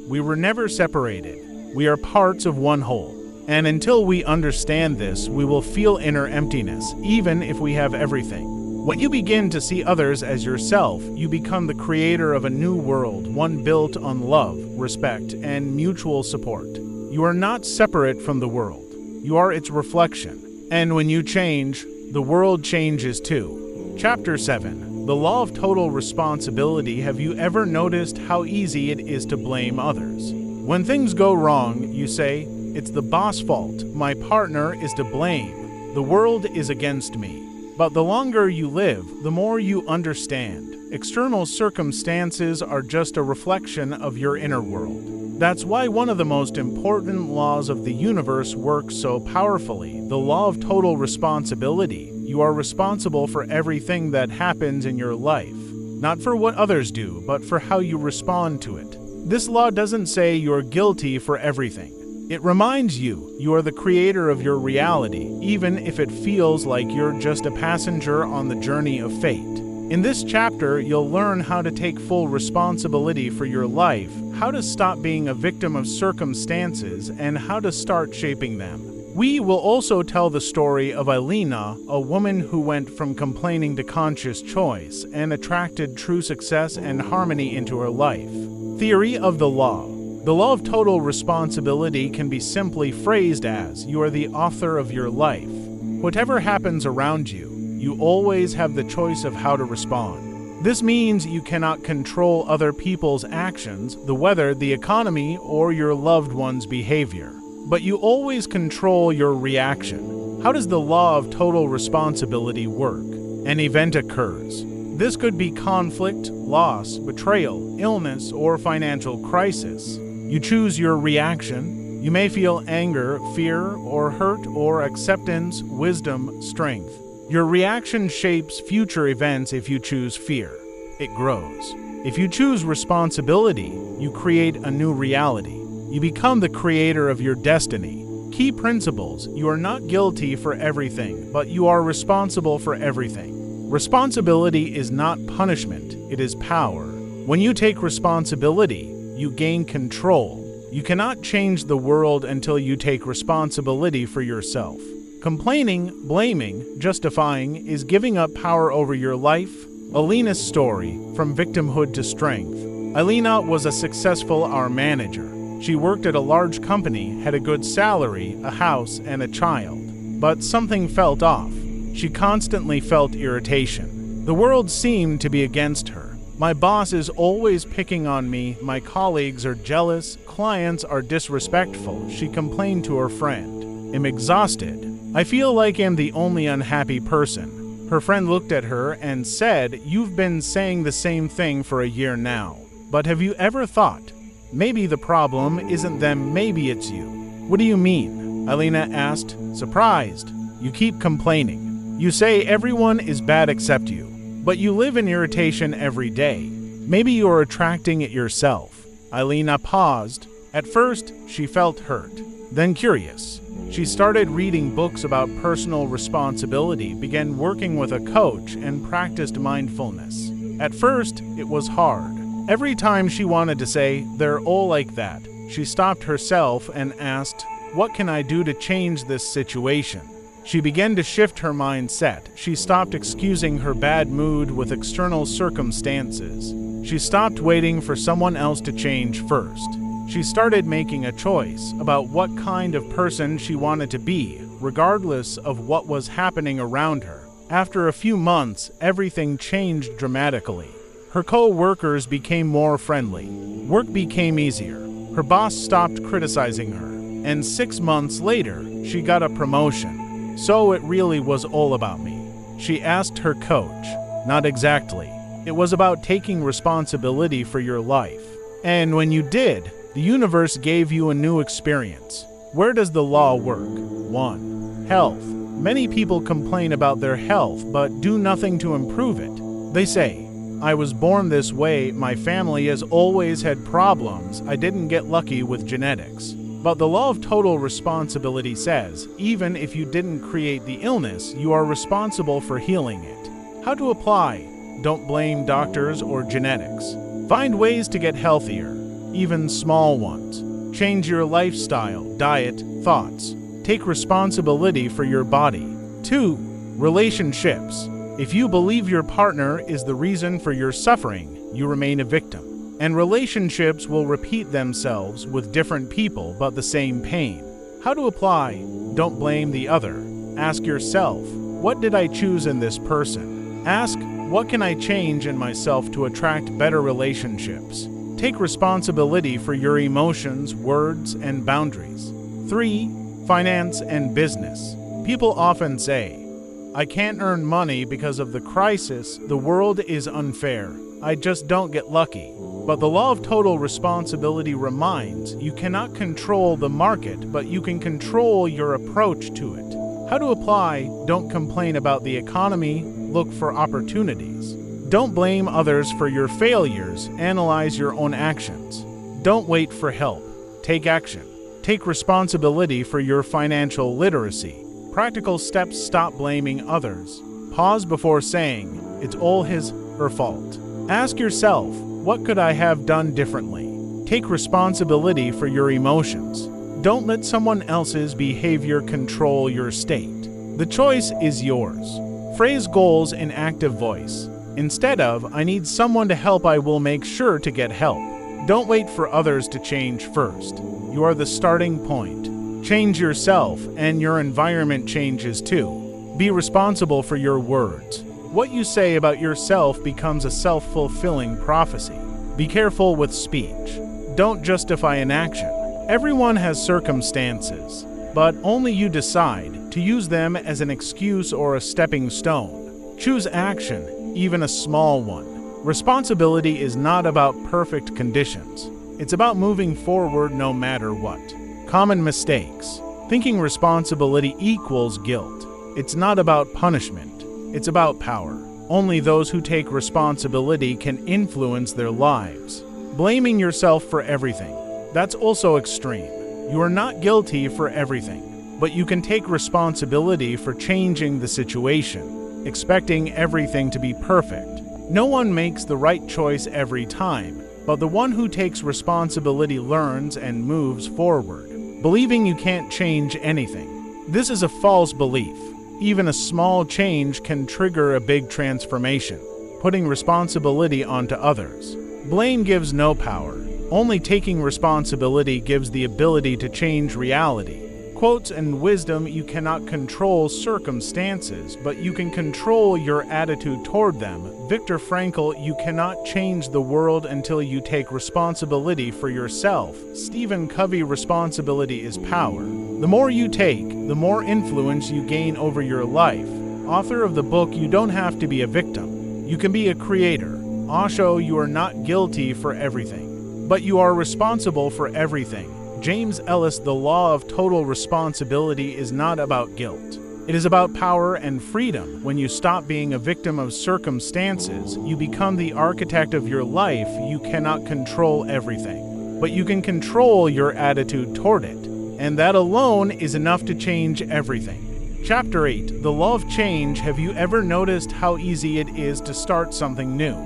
We were never separated. We are parts of one whole. And until we understand this, we will feel inner emptiness, even if we have everything. When you begin to see others as yourself, you become the creator of a new world, one built on love, respect, and mutual support. You are not separate from the world. You are its reflection. And when you change, the world changes too. Chapter 7. The law of total responsibility. Have you ever noticed how easy it is to blame others? When things go wrong, you say, it's the boss' fault, my partner is to blame, the world is against me. But the longer you live, the more you understand. External circumstances are just a reflection of your inner world. That's why one of the most important laws of the universe works so powerfully, the law of total responsibility. You are responsible for everything that happens in your life, not for what others do, but for how you respond to it. This law doesn't say you're guilty for everything. It reminds you you are the creator of your reality, even if it feels like you're just a passenger on the journey of fate. In this chapter, you'll learn how to take full responsibility for your life, how to stop being a victim of circumstances, and how to start shaping them. We will also tell the story of Elena, a woman who went from complaining to conscious choice and attracted true success and harmony into her life. Theory of the law. The law of total responsibility can be simply phrased as, you are the author of your life. Whatever happens around you, you always have the choice of how to respond. This means you cannot control other people's actions, the weather, the economy, or your loved one's behavior. But you always control your reaction. How does the law of total responsibility work? An event occurs. This could be conflict, loss, betrayal, illness, or financial crisis. You choose your reaction. You may feel anger, fear, or hurt, or acceptance, wisdom, strength. Your reaction shapes future events. If you choose fear, it grows. If you choose responsibility, you create a new reality. You become the creator of your destiny. Key principles: you are not guilty for everything, but you are responsible for everything. Responsibility is not punishment, it is power. When you take responsibility, you gain control. You cannot change the world until you take responsibility for yourself. Complaining, blaming, justifying is giving up power over your life. Alina's story, from victimhood to strength. Alina was a successful HR manager. She worked at a large company, had a good salary, a house, and a child. But something felt off. She constantly felt irritation. The world seemed to be against her. My boss is always picking on me, my colleagues are jealous, clients are disrespectful, she complained to her friend. I'm exhausted. I feel like I'm the only unhappy person. Her friend looked at her and said, "You've been saying the same thing for a year now. But have you ever thought, maybe the problem isn't them, maybe it's you?" "What do you mean?" Alina asked, surprised. "You keep complaining. You say everyone is bad except you. But you live in irritation every day. Maybe you're attracting it yourself." Alina paused. At first, she felt hurt, then curious. She started reading books about personal responsibility, began working with a coach, and practiced mindfulness. At first, it was hard. Every time she wanted to say, "They're all like that," she stopped herself and asked, "What can I do to change this situation?" She began to shift her mindset. She stopped excusing her bad mood with external circumstances. She stopped waiting for someone else to change first. She started making a choice about what kind of person she wanted to be, regardless of what was happening around her. After a few months, everything changed dramatically. Her co-workers became more friendly. Work became easier. Her boss stopped criticizing her. And 6 months later, she got a promotion. So it really was all about me. She asked her coach. Not exactly. It was about taking responsibility for your life. And when you did, the universe gave you a new experience. Where does the law work? 1. Health. Many people complain about their health but do nothing to improve it. They say, "I was born this way, my family has always had problems, I didn't get lucky with genetics." But the law of total responsibility says, even if you didn't create the illness, you are responsible for healing it. How to apply? Don't blame doctors or genetics. Find ways to get healthier, even small ones. Change your lifestyle, diet, thoughts. Take responsibility for your body. 2. Relationships. If you believe your partner is the reason for your suffering, you remain a victim. And relationships will repeat themselves with different people but the same pain. How to apply? Don't blame the other. Ask yourself, what did I choose in this person? Ask, what can I change in myself to attract better relationships? Take responsibility for your emotions, words, and boundaries. 3. Finance and business. People often say, "I can't earn money because of the crisis, the world is unfair, I just don't get lucky." But the law of total responsibility reminds you cannot control the market, but you can control your approach to it. How to apply? Don't complain about the economy, look for opportunities. Don't blame others for your failures, analyze your own actions. Don't wait for help, take action. Take responsibility for your financial literacy. Practical steps: stop blaming others. Pause before saying, "It's all his, her fault." Ask yourself, what could I have done differently? Take responsibility for your emotions. Don't let someone else's behavior control your state. The choice is yours. Phrase goals in active voice. Instead of, "I need someone to help, I will make sure to get help." Don't wait for others to change first. You are the starting point. Change yourself, and your environment changes too. Be responsible for your words. What you say about yourself becomes a self-fulfilling prophecy. Be careful with speech. Don't justify an action. Everyone has circumstances. but only you decide to use them as an excuse or a stepping stone. Choose action, even a small one. Responsibility is not about perfect conditions. It's about moving forward no matter what. Common mistakes. Thinking responsibility equals guilt. It's not about punishment. It's about power. Only those who take responsibility can influence their lives. Blaming yourself for everything. That's also extreme. You are not guilty for everything, but you can take responsibility for changing the situation, expecting everything to be perfect. No one makes the right choice every time, but the one who takes responsibility learns and moves forward. Believing you can't change anything. This is a false belief. Even a small change can trigger a big transformation, putting responsibility onto others. Blame gives no power. Only taking responsibility gives the ability to change reality. Quotes and wisdom: you cannot control circumstances, but you can control your attitude toward them. Viktor Frankl: you cannot change the world until you take responsibility for yourself. Stephen Covey: responsibility is power. The more you take, the more influence you gain over your life. Author of the book You Don't Have to Be a Victim. You can be a creator. Osho: you are not guilty for everything, but you are responsible for everything. James Ellis: the law of total responsibility is not about guilt. It is about power and freedom. When you stop being a victim of circumstances, you become the architect of your life. You cannot control everything, but you can control your attitude toward it, and that alone is enough to change everything. Chapter 8: The Law of Change. Have you ever noticed how easy it is to start something new?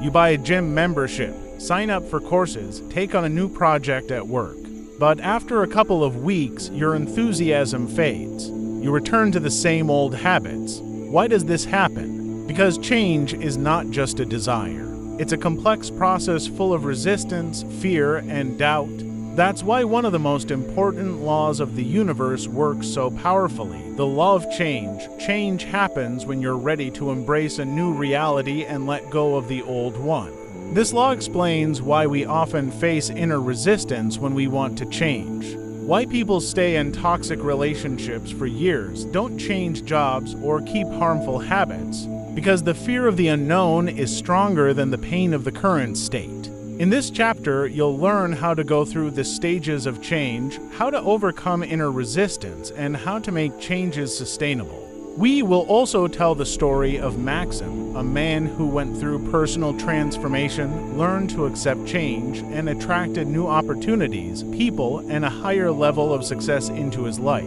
You buy a gym membership, sign up for courses, take on a new project at work. But after a couple of weeks, your enthusiasm fades. You return to the same old habits. Why does this happen? Because change is not just a desire. It's a complex process full of resistance, fear, and doubt. That's why one of the most important laws of the universe works so powerfully. The law of change. Change happens when you're ready to embrace a new reality and let go of the old one. This law explains why we often face inner resistance when we want to change. Why people stay in toxic relationships for years, don't change jobs, or keep harmful habits. Because the fear of the unknown is stronger than the pain of the current state. In this chapter, you'll learn how to go through the stages of change, how to overcome inner resistance, and how to make changes sustainable. We will also tell the story of Maxim, a man who went through personal transformation, learned to accept change, and attracted new opportunities, people, and a higher level of success into his life.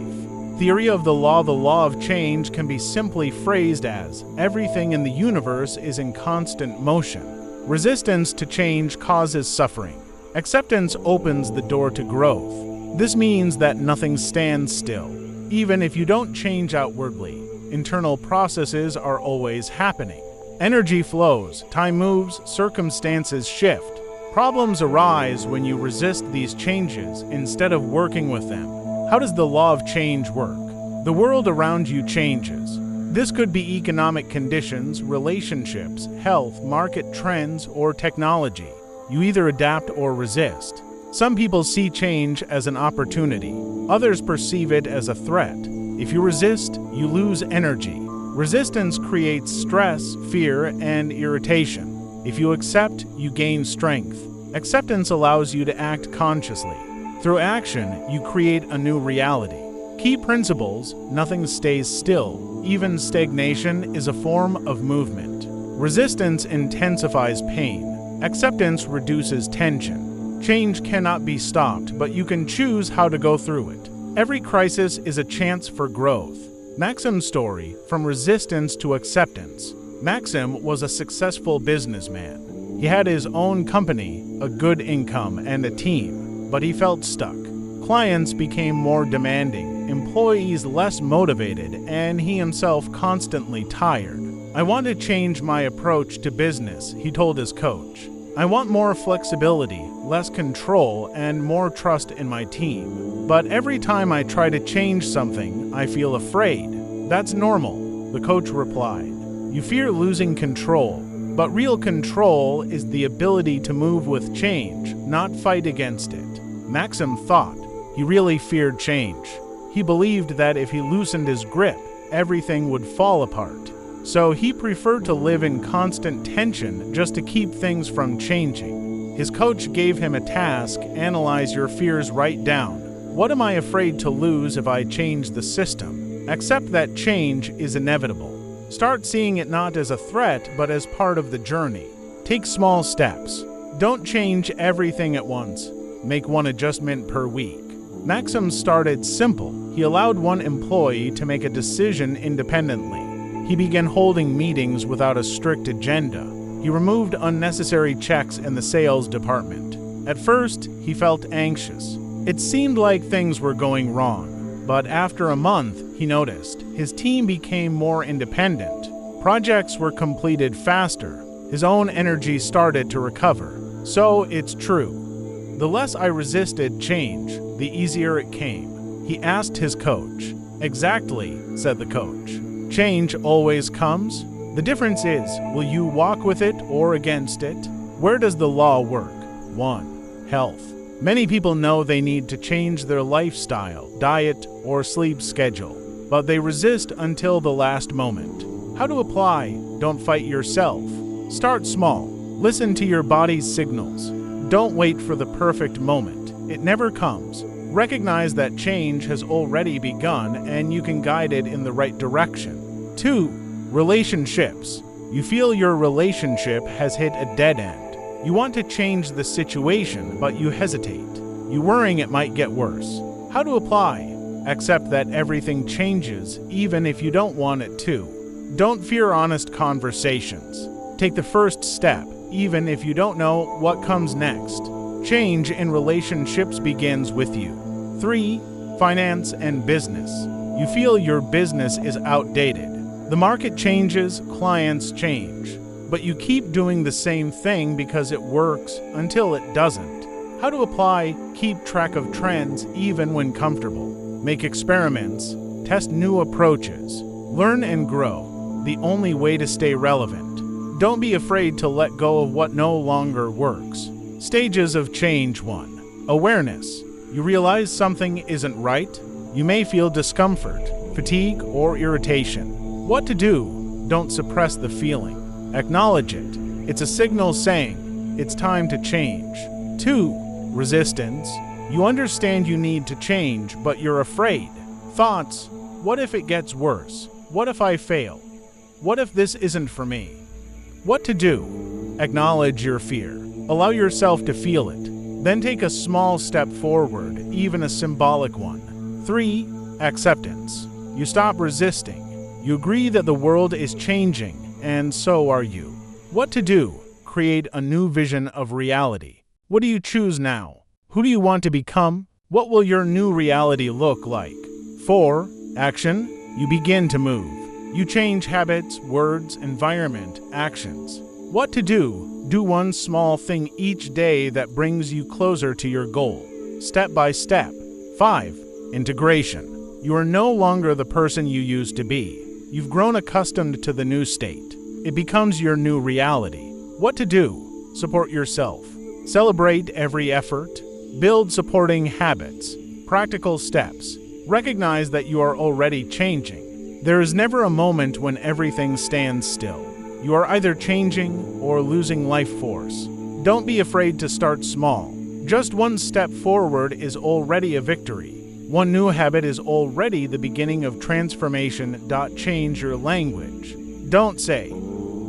Theory of the law of change can be simply phrased as, everything in the universe is in constant motion. Resistance to change causes suffering. Acceptance opens the door to growth. This means that nothing stands still. Even if you don't change outwardly, internal processes are always happening. Energy flows, time moves, circumstances shift. Problems arise when you resist these changes instead of working with them. How does the law of change work? The world around you changes. This could be economic conditions, relationships, health, market trends, or technology. You either adapt or resist. Some people see change as an opportunity. Others perceive it as a threat. If you resist, you lose energy. Resistance creates stress, fear, and irritation. If you accept, you gain strength. Acceptance allows you to act consciously. Through action, you create a new reality. Key principles: nothing stays still. Even stagnation is a form of movement. Resistance intensifies pain. Acceptance reduces tension. Change cannot be stopped, but you can choose how to go through it. Every crisis is a chance for growth. Maxim's story: from resistance to acceptance. Maxim was a successful businessman. He had his own company, a good income, and a team, but he felt stuck. Clients became more demanding, employees less motivated, and he himself constantly tired. "I want to change my approach to business," he told his coach. "I want more flexibility, less control, and more trust in my team. But every time I try to change something, I feel afraid." "That's normal," the coach replied. "You fear losing control, but real control is the ability to move with change, not fight against it." Maxim thought. He really feared change. He believed that if he loosened his grip, everything would fall apart. So he preferred to live in constant tension just to keep things from changing. His coach gave him a task: analyze your fears, write down, what am I afraid to lose if I change the system? Accept that change is inevitable. Start seeing it not as a threat, but as part of the journey. Take small steps. Don't change everything at once. Make one adjustment per week. Maxim started simple. He allowed one employee to make a decision independently. He began holding meetings without a strict agenda. He removed unnecessary checks in the sales department. At first, he felt anxious. It seemed like things were going wrong. But after a month, he noticed his team became more independent. Projects were completed faster. His own energy started to recover. So it's true. The less I resisted change, the easier it came. He asked his coach. Exactly, said the coach. Change always comes. The difference is, will you walk with it or against it? Where does the law work? 1. Health. Many people know they need to change their lifestyle, diet, or sleep schedule, but they resist until the last moment. How to apply? Don't fight yourself. Start small. Listen to your body's signals. Don't wait for the perfect moment. It never comes. Recognize that change has already begun and you can guide it in the right direction. 2. Relationships. You feel your relationship has hit a dead end. You want to change the situation, but you hesitate. You're worrying it might get worse. How to apply? Accept that everything changes, even if you don't want it to. Don't fear honest conversations. Take the first step, even if you don't know what comes next. Change in relationships begins with you. 3. Finance and business. You feel your business is outdated. The market changes, clients change. But you keep doing the same thing because it works until it doesn't. How to apply? Keep track of trends even when comfortable. Make experiments. Test new approaches. Learn and grow. The only way to stay relevant. Don't be afraid to let go of what no longer works. Stages of change. 1. Awareness. You realize something isn't right. You may feel discomfort, fatigue, or irritation. What to do? Don't suppress the feeling. Acknowledge it. It's a signal saying, it's time to change. 2. Resistance. You understand you need to change, but you're afraid. Thoughts. What if it gets worse? What if I fail? What if this isn't for me? What to do? Acknowledge your fear. Allow yourself to feel it. Then take a small step forward, even a symbolic one. 3. Acceptance. You stop resisting. You agree that the world is changing, and so are you. What to do? Create a new vision of reality. What do you choose now? Who do you want to become? What will your new reality look like? 4. Action. You begin to move. You change habits, words, environment, actions. What to do? Do one small thing each day that brings you closer to your goal, step by step. 5. Integration. You are no longer the person you used to be. You've grown accustomed to the new state. It becomes your new reality. What to do? Support yourself. Celebrate every effort. Build supporting habits. Practical steps. Recognize that you are already changing. There is never a moment when everything stands still. You are either changing or losing life force. Don't be afraid to start small. Just one step forward is already a victory. One new habit is already the beginning of transformation. Change your language. Don't say,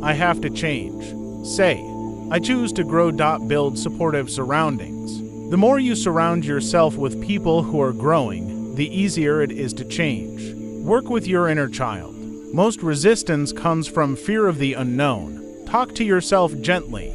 I have to change. Say, I choose to grow. Build supportive surroundings. The more you surround yourself with people who are growing, the easier it is to change. Work with your inner child. Most resistance comes from fear of the unknown. Talk to yourself gently.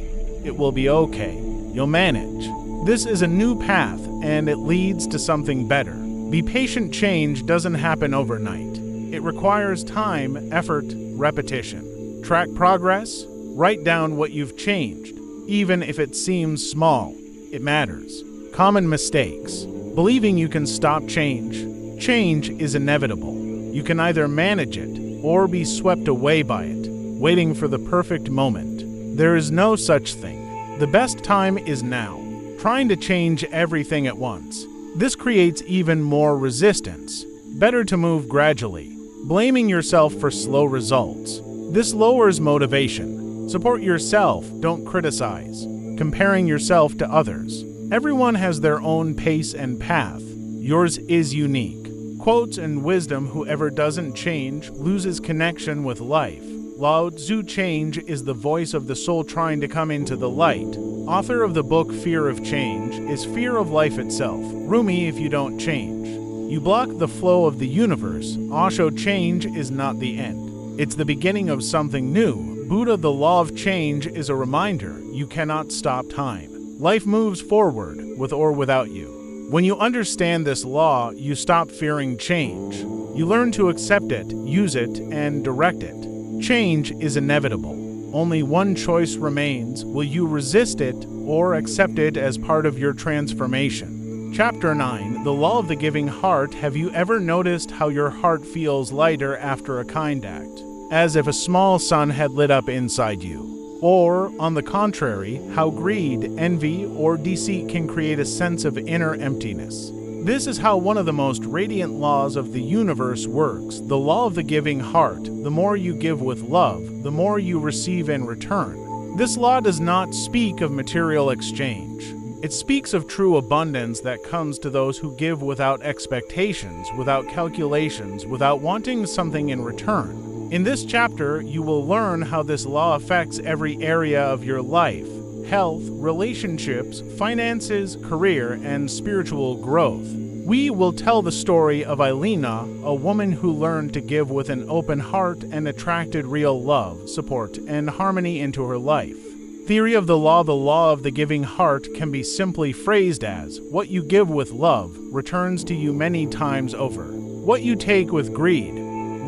It will be okay. You'll manage. This is a new path, and it leads to something better. Be patient. Change doesn't happen overnight. It requires time, effort, repetition. Track progress. Write down what you've changed. Even if it seems small, it matters. Common mistakes. Believing you can stop change. Change is inevitable. You can either manage it or be swept away by it, waiting for the perfect moment. There is no such thing. The best time is now. Trying to change everything at once. This creates even more resistance. Better to move gradually. Blaming yourself for slow results. This lowers motivation. Support yourself, don't criticize. Comparing yourself to others. Everyone has their own pace and path. Yours is unique. Quotes and wisdom: whoever doesn't change loses connection with life. Lao Tzu: change is the voice of the soul trying to come into the light. Author of the book Fear of Change is fear of life itself. Rumi: if you don't change, you block the flow of the universe. Osho: change is not the end. It's the beginning of something new. Buddha: the law of change is a reminder you cannot stop time. Life moves forward, with or without you. When you understand this law, you stop fearing change. You learn to accept it, use it, and direct it. Change is inevitable. Only one choice remains: will you resist it or accept it as part of your transformation? Chapter 9, The Law of the Giving Heart. Have you ever noticed how your heart feels lighter after a kind act? As if a small sun had lit up inside you. Or, on the contrary, how greed, envy, or deceit can create a sense of inner emptiness. This is how one of the most radiant laws of the universe works, the law of the giving heart. The more you give with love, the more you receive in return. This law does not speak of material exchange. It speaks of true abundance that comes to those who give without expectations, without calculations, without wanting something in return. In this chapter, you will learn how this law affects every area of your life: health, relationships, finances, career, and spiritual growth. We will tell the story of Elena, a woman who learned to give with an open heart and attracted real love, support, and harmony into her life. Theory of the law of the giving heart can be simply phrased as: what you give with love returns to you many times over. What you take with greed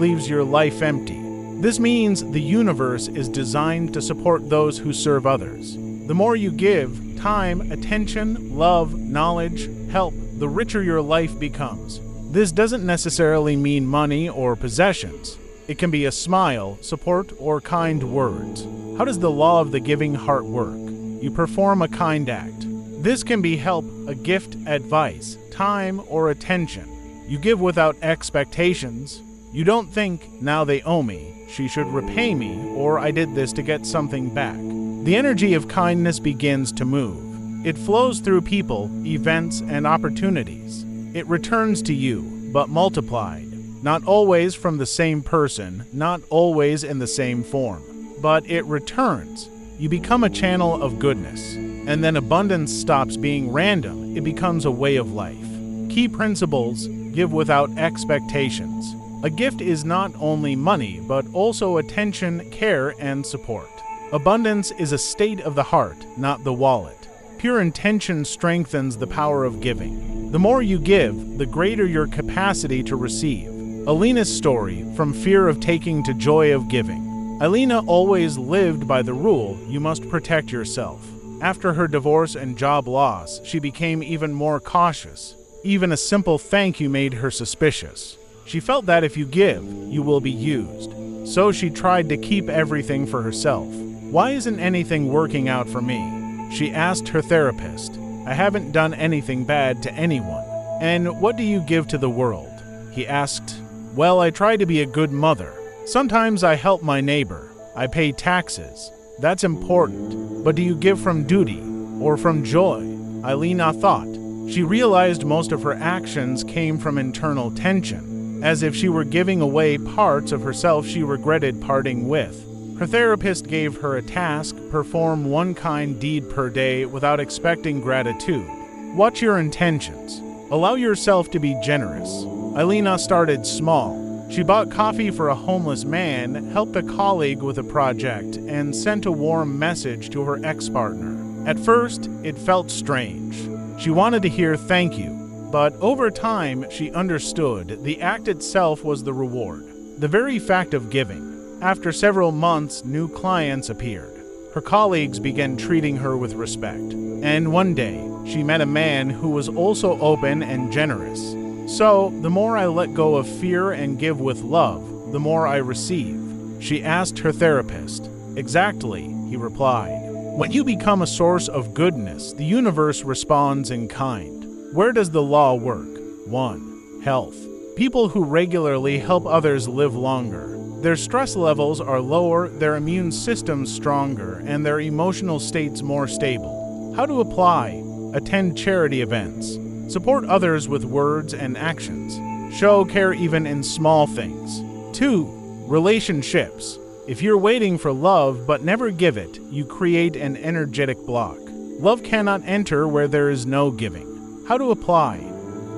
leaves your life empty. This means the universe is designed to support those who serve others. The more you give, time, attention, love, knowledge, help, the richer your life becomes. This doesn't necessarily mean money or possessions. It can be a smile, support, or kind words. How does the law of the giving heart work? You perform a kind act. This can be help, a gift, advice, time, or attention. You give without expectations. You don't think, now they owe me, she should repay me, or I did this to get something back. The energy of kindness begins to move. It flows through people, events, and opportunities. It returns to you, but multiplied. Not always from the same person, not always in the same form, but it returns. You become a channel of goodness, and then abundance stops being random. It becomes a way of life. Key principles: give without expectations. A gift is not only money, but also attention, care, and support. Abundance is a state of the heart, not the wallet. Pure intention strengthens the power of giving. The more you give, the greater your capacity to receive. Elena's story, from fear of taking to joy of giving. Elena always lived by the rule, you must protect yourself. After her divorce and job loss, she became even more cautious. Even a simple thank you made her suspicious. She felt that if you give, you will be used. So she tried to keep everything for herself. Why isn't anything working out for me? She asked her therapist. I haven't done anything bad to anyone. And what do you give to the world? He asked. Well, I try to be a good mother. Sometimes I help my neighbor. I pay taxes. That's important. But do you give from duty or from joy? Elena thought. She realized most of her actions came from internal tension. As if she were giving away parts of herself she regretted parting with. Her therapist gave her a task: perform one kind deed per day without expecting gratitude. Watch your intentions. Allow yourself to be generous. Elena started small. She bought coffee for a homeless man, helped a colleague with a project, and sent a warm message to her ex-partner. At first, it felt strange. She wanted to hear thank you. But over time, she understood the act itself was the reward, the very fact of giving. After several months, new clients appeared. Her colleagues began treating her with respect. And one day, she met a man who was also open and generous. So, the more I let go of fear and give with love, the more I receive. She asked her therapist. Exactly, he replied. When you become a source of goodness, the universe responds in kind. Where does the law work? 1. Health. People who regularly help others live longer. Their stress levels are lower, their immune systems stronger, and their emotional states more stable. How to apply? Attend charity events. Support others with words and actions. Show care even in small things. 2. Relationships. If you're waiting for love but never give it, you create an energetic block. Love cannot enter where there is no giving. How to apply?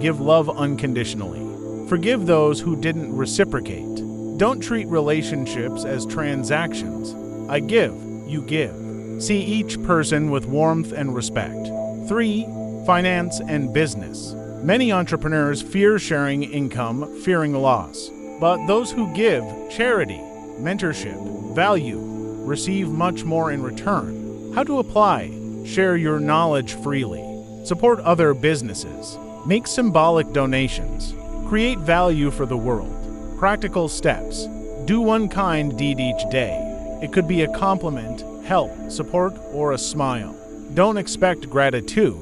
Give love unconditionally. Forgive those who didn't reciprocate. Don't treat relationships as transactions. I give, you give. See each person with warmth and respect. 3. Finance and business. Many entrepreneurs fear sharing income, fearing loss. But those who give charity, mentorship, value, receive much more in return. How to apply? Share your knowledge freely. Support other businesses. Make symbolic donations. Create value for the world. Practical steps. Do one kind deed each day. It could be a compliment, help, support, or a smile. Don't expect gratitude.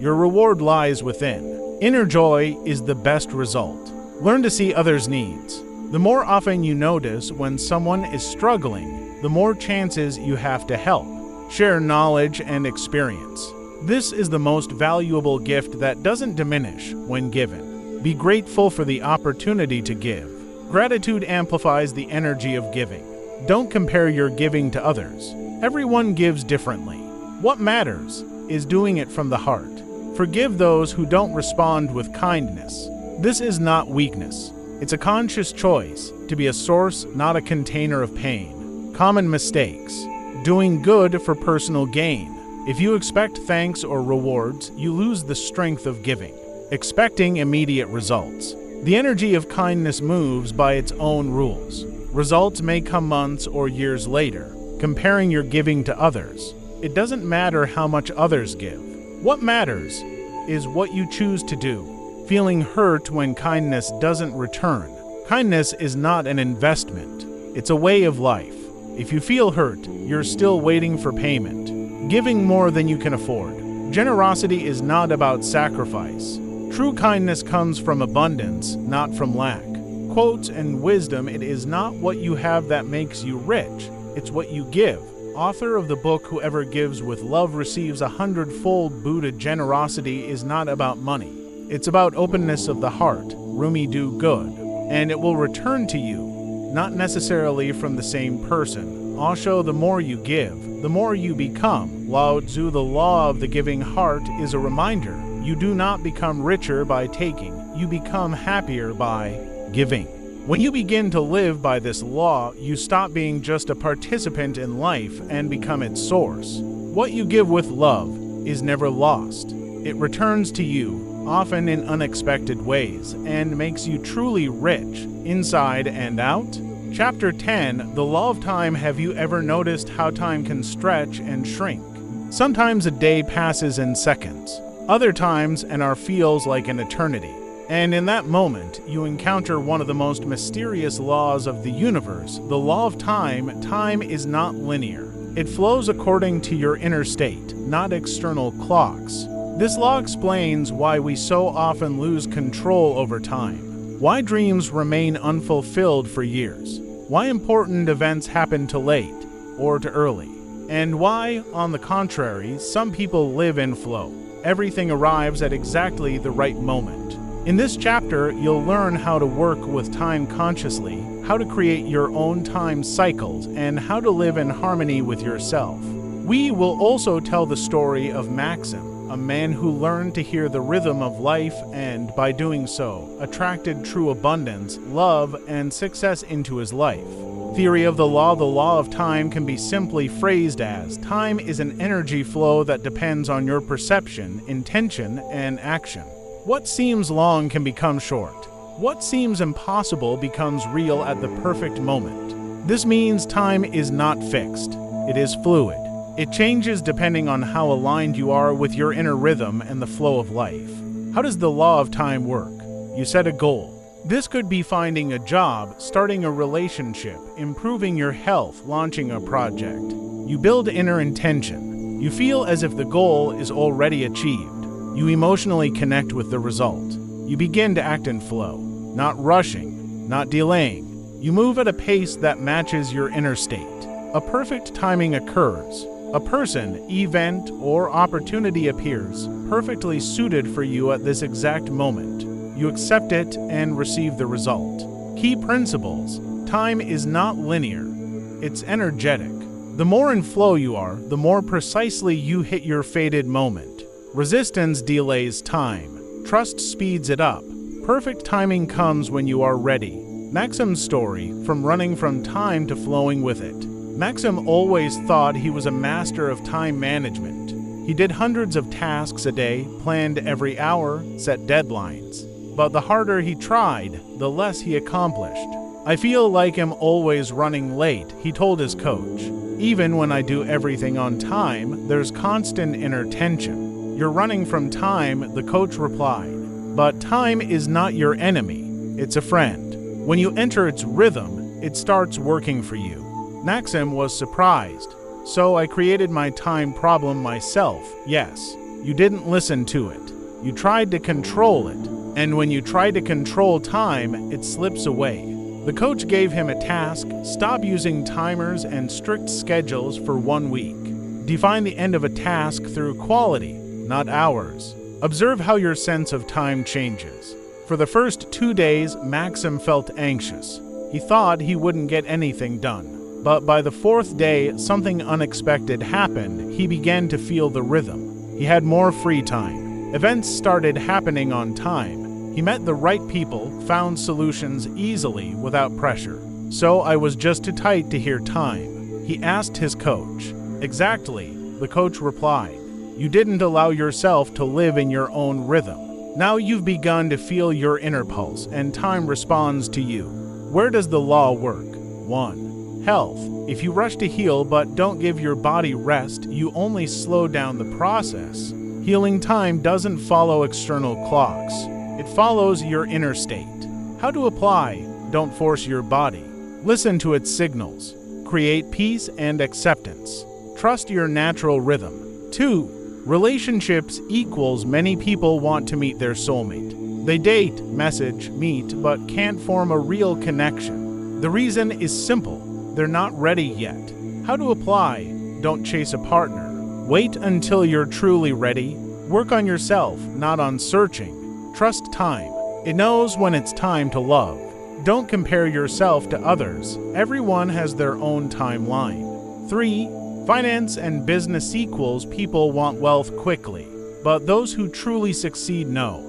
Your reward lies within. Inner joy is the best result. Learn to see others' needs. The more often you notice when someone is struggling, the more chances you have to help. Share knowledge and experience. This is the most valuable gift that doesn't diminish when given. Be grateful for the opportunity to give. Gratitude amplifies the energy of giving. Don't compare your giving to others. Everyone gives differently. What matters is doing it from the heart. Forgive those who don't respond with kindness. This is not weakness. It's a conscious choice to be a source, not a container of pain. Common mistakes. Doing good for personal gain. If you expect thanks or rewards, you lose the strength of giving. Expecting immediate results. The energy of kindness moves by its own rules. Results may come months or years later. Comparing your giving to others. It doesn't matter how much others give. What matters is what you choose to do. Feeling hurt when kindness doesn't return. Kindness is not an investment. It's a way of life. If you feel hurt, you're still waiting for payment. Giving more than you can afford. Generosity is not about sacrifice. True kindness comes from abundance, not from lack. Quotes and wisdom: it is not what you have that makes you rich, it's what you give. Author of the book Whoever Gives with Love Receives 100-fold. Buddha. Generosity is not about money. It's about openness of the heart. Rumi. Do good, and it will return to you. Not necessarily from the same person. Also, the more you give, the more you become. Lao Tzu. The law of the giving heart is a reminder. You do not become richer by taking, you become happier by giving. When you begin to live by this law, you stop being just a participant in life and become its source. What you give with love is never lost. It returns to you, often in unexpected ways, and makes you truly rich, inside and out. Chapter 10, The Law of Time. Have you ever noticed how time can stretch and shrink? Sometimes a day passes in seconds. Other times an hour feels like an eternity. And in that moment, you encounter one of the most mysterious laws of the universe, the law of time. Time is not linear. It flows according to your inner state, not external clocks. This law explains why we so often lose control over time, why dreams remain unfulfilled for years, why important events happen too late or too early, and why, on the contrary, some people live in flow. Everything arrives at exactly the right moment. In this chapter, you'll learn how to work with time consciously, how to create your own time cycles, and how to live in harmony with yourself. We will also tell the story of Maxim, a man who learned to hear the rhythm of life and, by doing so, attracted true abundance, love, and success into his life. Theory of the law of time can be simply phrased as: time is an energy flow that depends on your perception, intention, and action. What seems long can become short. What seems impossible becomes real at the perfect moment. This means time is not fixed. It is fluid. It changes depending on how aligned you are with your inner rhythm and the flow of life. How does the law of time work? You set a goal. This could be finding a job, starting a relationship, improving your health, launching a project. You build inner intention. You feel as if the goal is already achieved. You emotionally connect with the result. You begin to act in flow. not rushing, not delaying. You move at a pace that matches your inner state. A perfect timing occurs. A person, event, or opportunity appears, perfectly suited for you at this exact moment. You accept it and receive the result. Key principles. Time is not linear. It's energetic. The more in flow you are, the more precisely you hit your fated moment. Resistance delays time. Trust speeds it up. Perfect timing comes when you are ready. Maxim's story, from running from time to flowing with it. Maxim always thought he was a master of time management. He did hundreds of tasks a day, planned every hour, set deadlines. But the harder he tried, the less he accomplished. I feel like I'm always running late, he told his coach. Even when I do everything on time, there's constant inner tension. You're running from time, the coach replied. But time is not your enemy, it's a friend. When you enter its rhythm, it starts working for you. Maxim was surprised. So I created my time problem myself. Yes, you didn't listen to it. You tried to control it. And when you try to control time, it slips away. The coach gave him a task: stop using timers and strict schedules for 1 week. Define the end of a task through quality, not hours. Observe how your sense of time changes. For the first 2 days, Maxim felt anxious. He thought he wouldn't get anything done. But by the 4th day, something unexpected happened. He began to feel the rhythm. He had more free time. Events started happening on time. He met the right people, found solutions easily without pressure. So I was just too tight to hear time. He asked his coach. Exactly, the coach replied. You didn't allow yourself to live in your own rhythm. Now you've begun to feel your inner pulse, and time responds to you. Where does the law work? 1. Health. If you rush to heal but don't give your body rest, you only slow down the process. Healing time doesn't follow external clocks. It follows your inner state. How to apply? Don't force your body. Listen to its signals. Create peace and acceptance. Trust your natural rhythm. 2. Relationships equals many people want to meet their soulmate. They date, message, meet, but can't form a real connection. The reason is simple. They're not ready yet. How to apply? Don't chase a partner. Wait until you're truly ready. Work on yourself, not on searching. Trust time. It knows when it's time to love. Don't compare yourself to others. Everyone has their own timeline. 3. Finance and business equals people want wealth quickly, but those who truly succeed know.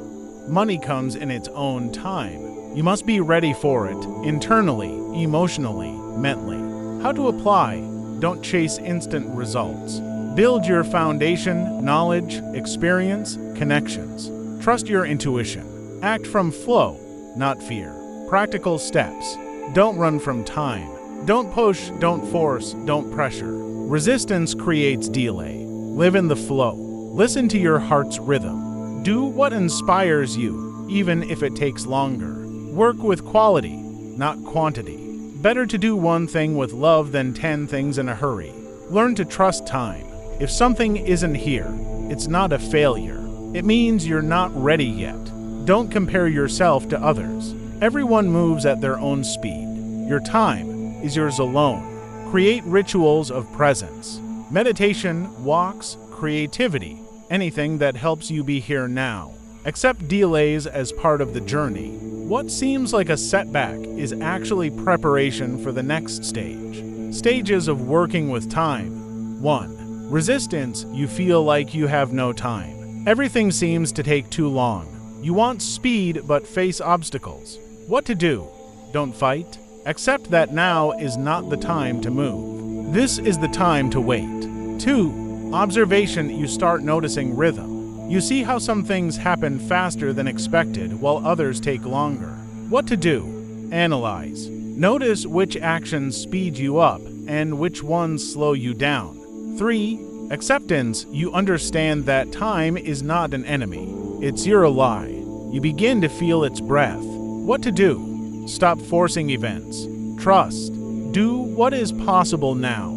Money comes in its own time. You must be ready for it, internally, emotionally, mentally. How to apply? Don't chase instant results. Build your foundation, knowledge, experience, connections. Trust your intuition. Act from flow, not fear. Practical steps. Don't run from time. Don't push, don't force, don't pressure. Resistance creates delay. Live in the flow. Listen to your heart's rhythm. Do what inspires you, even if it takes longer. Work with quality, not quantity. Better to do one thing with love than 10 things in a hurry. Learn to trust time. If something isn't here, it's not a failure. It means you're not ready yet. Don't compare yourself to others. Everyone moves at their own speed. Your time is yours alone. Create rituals of presence. Meditation, walks, creativity, anything that helps you be here now. Accept delays as part of the journey. What seems like a setback is actually preparation for the next stage. Stages of working with time. 1. Resistance. You feel like you have no time. Everything seems to take too long. You want speed but face obstacles. What to do? Don't fight. Accept that now is not the time to move. This is the time to wait. 2. Observation. You start noticing rhythm. You see how some things happen faster than expected while others take longer. What to do? Analyze. Notice which actions speed you up and which ones slow you down. 3. Acceptance. You understand that time is not an enemy. It's your ally. You begin to feel its breath. What to do? Stop forcing events. Trust. Do what is possible now.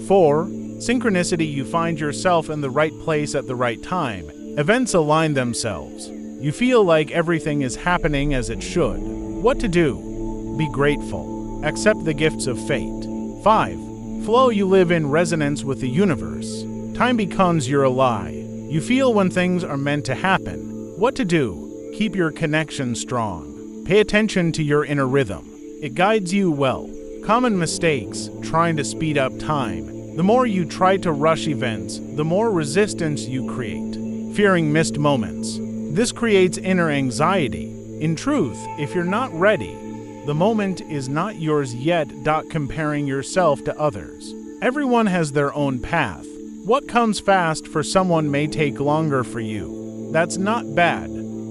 4. Synchronicity. You find yourself in the right place at the right time. Events align themselves. You feel like everything is happening as it should. What to do? Be grateful. Accept the gifts of fate. 5. Flow. You live in resonance with the universe. Time becomes your ally. You feel when things are meant to happen. What to do? Keep your connection strong. Pay attention to your inner rhythm. It guides you well. Common mistakes: trying to speed up time. The more you try to rush events, the more resistance you create. Fearing missed moments. This creates inner anxiety. In truth, if you're not ready, the moment is not yours yet. Comparing yourself to others. Everyone has their own path. What comes fast for someone may take longer for you. That's not bad.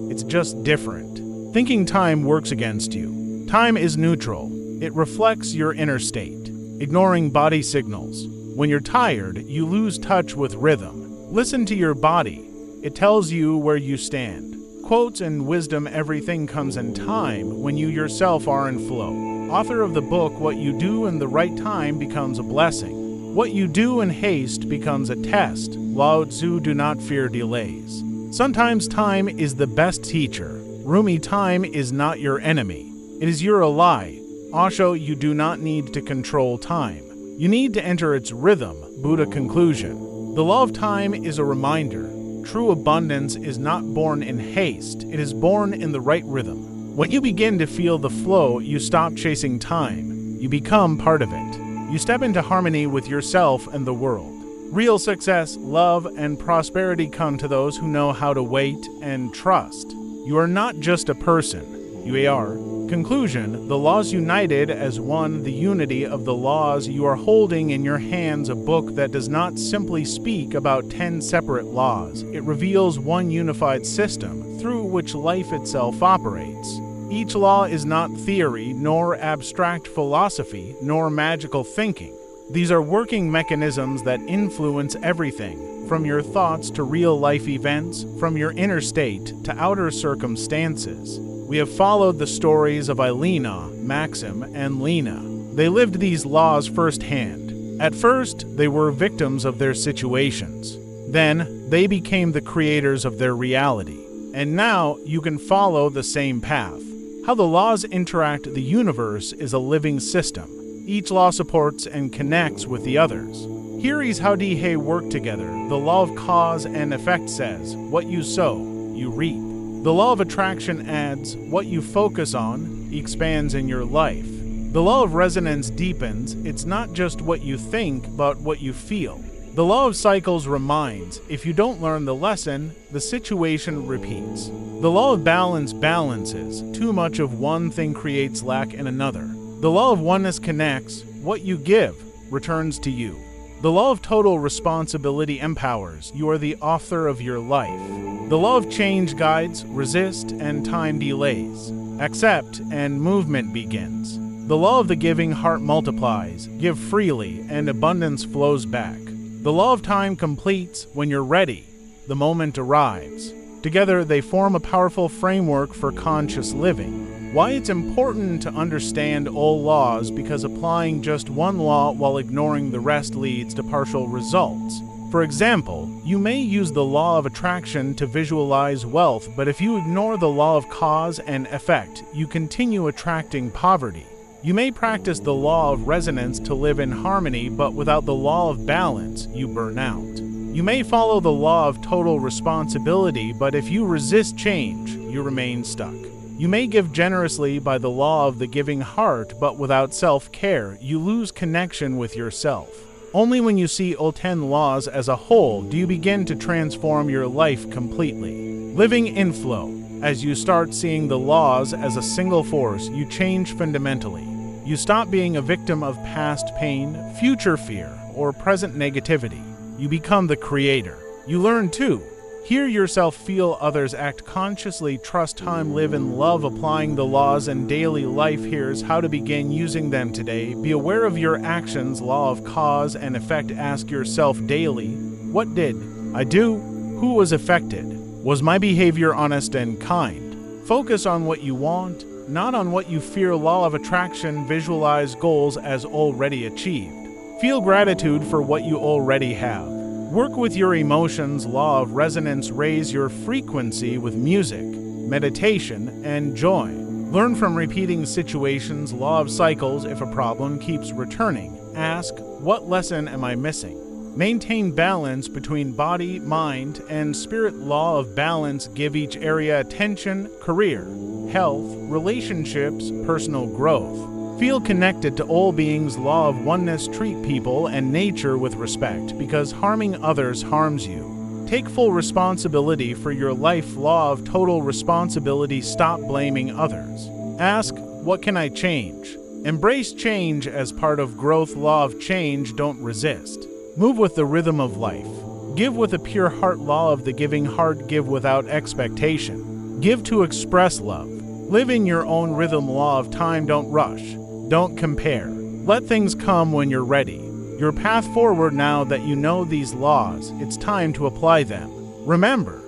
It's just different. Thinking time works against you. Time is neutral. It reflects your inner state. Ignoring body signals. When you're tired, you lose touch with rhythm. Listen to your body. It tells you where you stand. Quotes and wisdom: everything comes in time when you yourself are in flow. Author of the book, What You Do in the Right Time Becomes a Blessing. What you do in haste becomes a test. Lao Tzu: do not fear delays. Sometimes time is the best teacher. Rumi: time is not your enemy. It is your ally. Osho: you do not need to control time. You need to enter its rhythm. Buddha: conclusion. The law of time is a reminder. True abundance is not born in haste. It is born in the right rhythm. When you begin to feel the flow, you stop chasing time. You become part of it. You step into harmony with yourself and the world. Real success, love, and prosperity come to those who know how to wait and trust. You are not just a person. You are. Conclusion: the laws united as one. The unity of the laws. You are holding in your hands a book that does not simply speak about 10 separate laws. It reveals one unified system through which life itself operates. Each law is not theory, nor abstract philosophy, nor magical thinking. These are working mechanisms that influence everything, from your thoughts to real-life events, from your inner state to outer circumstances. We have followed the stories of Elena, Maxim, and Lena. They lived these laws firsthand. At first, they were victims of their situations. Then, they became the creators of their reality. And now, you can follow the same path. How the laws interact. The universe is a living system. Each law supports and connects with the others. Here is how they work together. The law of cause and effect says, what you sow, you reap. The law of attraction adds, what you focus on expands in your life. The law of resonance deepens. It's not just what you think, but what you feel. The law of cycles reminds, if you don't learn the lesson, the situation repeats. The law of balance balances. Too much of one thing creates lack in another. The law of oneness connects. What you give returns to you. The law of total responsibility empowers. You are the author of your life. The law of change guides, resist, and time delays. Accept, and movement begins. The law of the giving heart multiplies. Give freely, and abundance flows back. The law of time completes. When you're ready, the moment arrives. Together, they form a powerful framework for conscious living. Why it's important to understand all laws: because applying just one law while ignoring the rest leads to partial results. For example, you may use the law of attraction to visualize wealth, but if you ignore the law of cause and effect, you continue attracting poverty. You may practice the law of resonance to live in harmony, but without the law of balance, you burn out. You may follow the law of total responsibility, but if you resist change, you remain stuck. You may give generously by the law of the giving heart, but without self-care, you lose connection with yourself. Only when you see all 10 laws as a whole do you begin to transform your life completely. Living in flow. As you start seeing the laws as a single force, you change fundamentally. You stop being a victim of past pain, future fear, or present negativity. You become the creator. You learn too. Hear yourself, feel others, act consciously, trust time, live in love, applying the laws in daily life. Here's how to begin using them today. Be aware of your actions, law of cause and effect. Ask yourself daily, what did I do? Who was affected? Was my behavior honest and kind? Focus on what you want, not on what you fear. Law of attraction, visualize goals as already achieved. Feel gratitude for what you already have. Work with your emotions. Law of resonance, raise your frequency with music, meditation, and joy. Learn from repeating situations, law of cycles if a problem keeps returning. Ask, what lesson am I missing? Maintain balance between body, mind, and spirit. Law of balance. Give each area attention, career, health, relationships, personal growth. Feel connected to all beings. Law of oneness. Treat people and nature with respect, because harming others harms you. Take full responsibility for your life. Law of total responsibility. Stop blaming others. Ask, what can I change? Embrace change as part of growth. Law of change. Don't resist. Move with the rhythm of life. Give with a pure heart. Law of the giving heart. Give without expectation. Give to express love. Live in your own rhythm. Law of time. Don't rush. Don't compare. Let things come when you're ready. Your path forward. Now that you know these laws, it's time to apply them. Remember,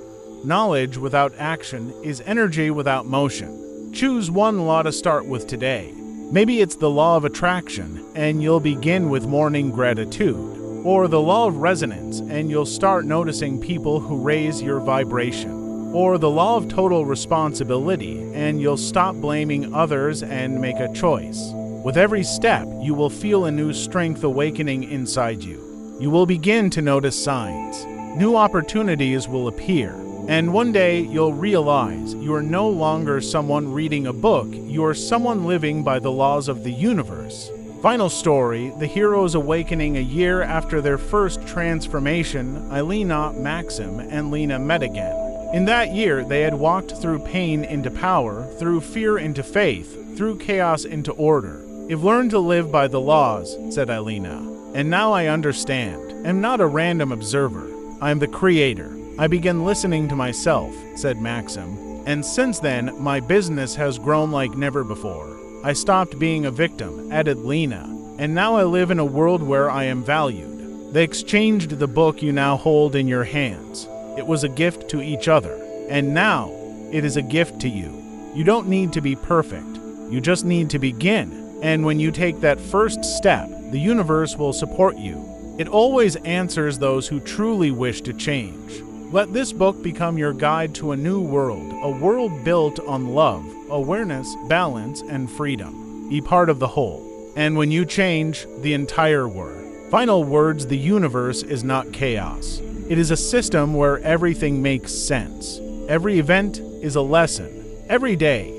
knowledge without action is energy without motion. Choose one law to start with today. Maybe it's the law of attraction, and you'll begin with morning gratitude. Or the law of resonance, and you'll start noticing people who raise your vibration. Or the law of total responsibility, and you'll stop blaming others and make a choice. With every step, you will feel a new strength awakening inside you. You will begin to notice signs. New opportunities will appear. And one day, you'll realize you are no longer someone reading a book, you are someone living by the laws of the universe. Final story, the heroes awakening. A year after their first transformation, Elena, Maxim, and Lena met again. In that year, they had walked through pain into power, through fear into faith, through chaos into order. I've learned to live by the laws, said Elena, and now I understand. I'm not a random observer. I am the creator. I began listening to myself, said Maxim, and since then, my business has grown like never before. I stopped being a victim, added Lena, and now I live in a world where I am valued. They exchanged the book you now hold in your hands. It was a gift to each other, and now it is a gift to you. You don't need to be perfect. You just need to begin, and when you take that first step, the universe will support you. It always answers those who truly wish to change. Let this book become your guide to a new world, a world built on love, awareness, balance, and freedom. Be part of the whole. And when you change, the entire world. Final words, the universe is not chaos. It is a system where everything makes sense. Every event is a lesson. Every day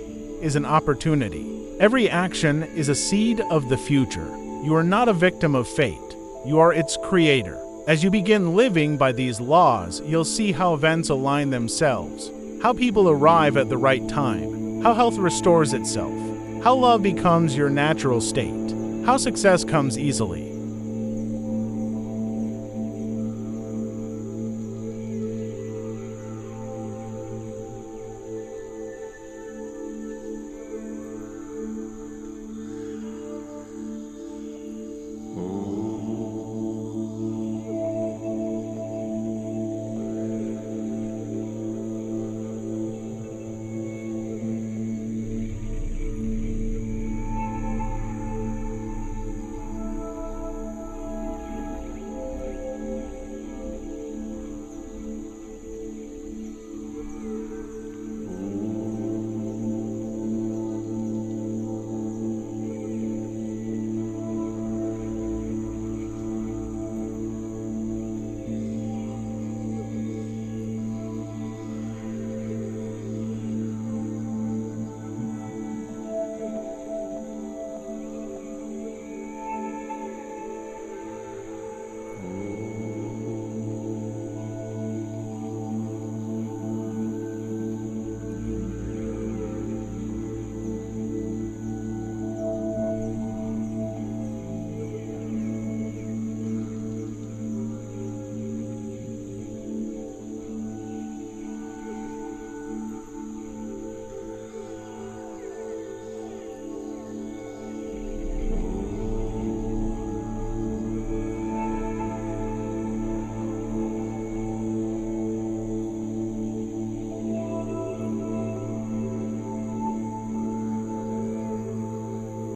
is an opportunity. Every action is a seed of the future. You are not a victim of fate. You are its creator. As you begin living by these laws, you'll see how events align themselves, how people arrive at the right time, how health restores itself, how love becomes your natural state, how success comes easily.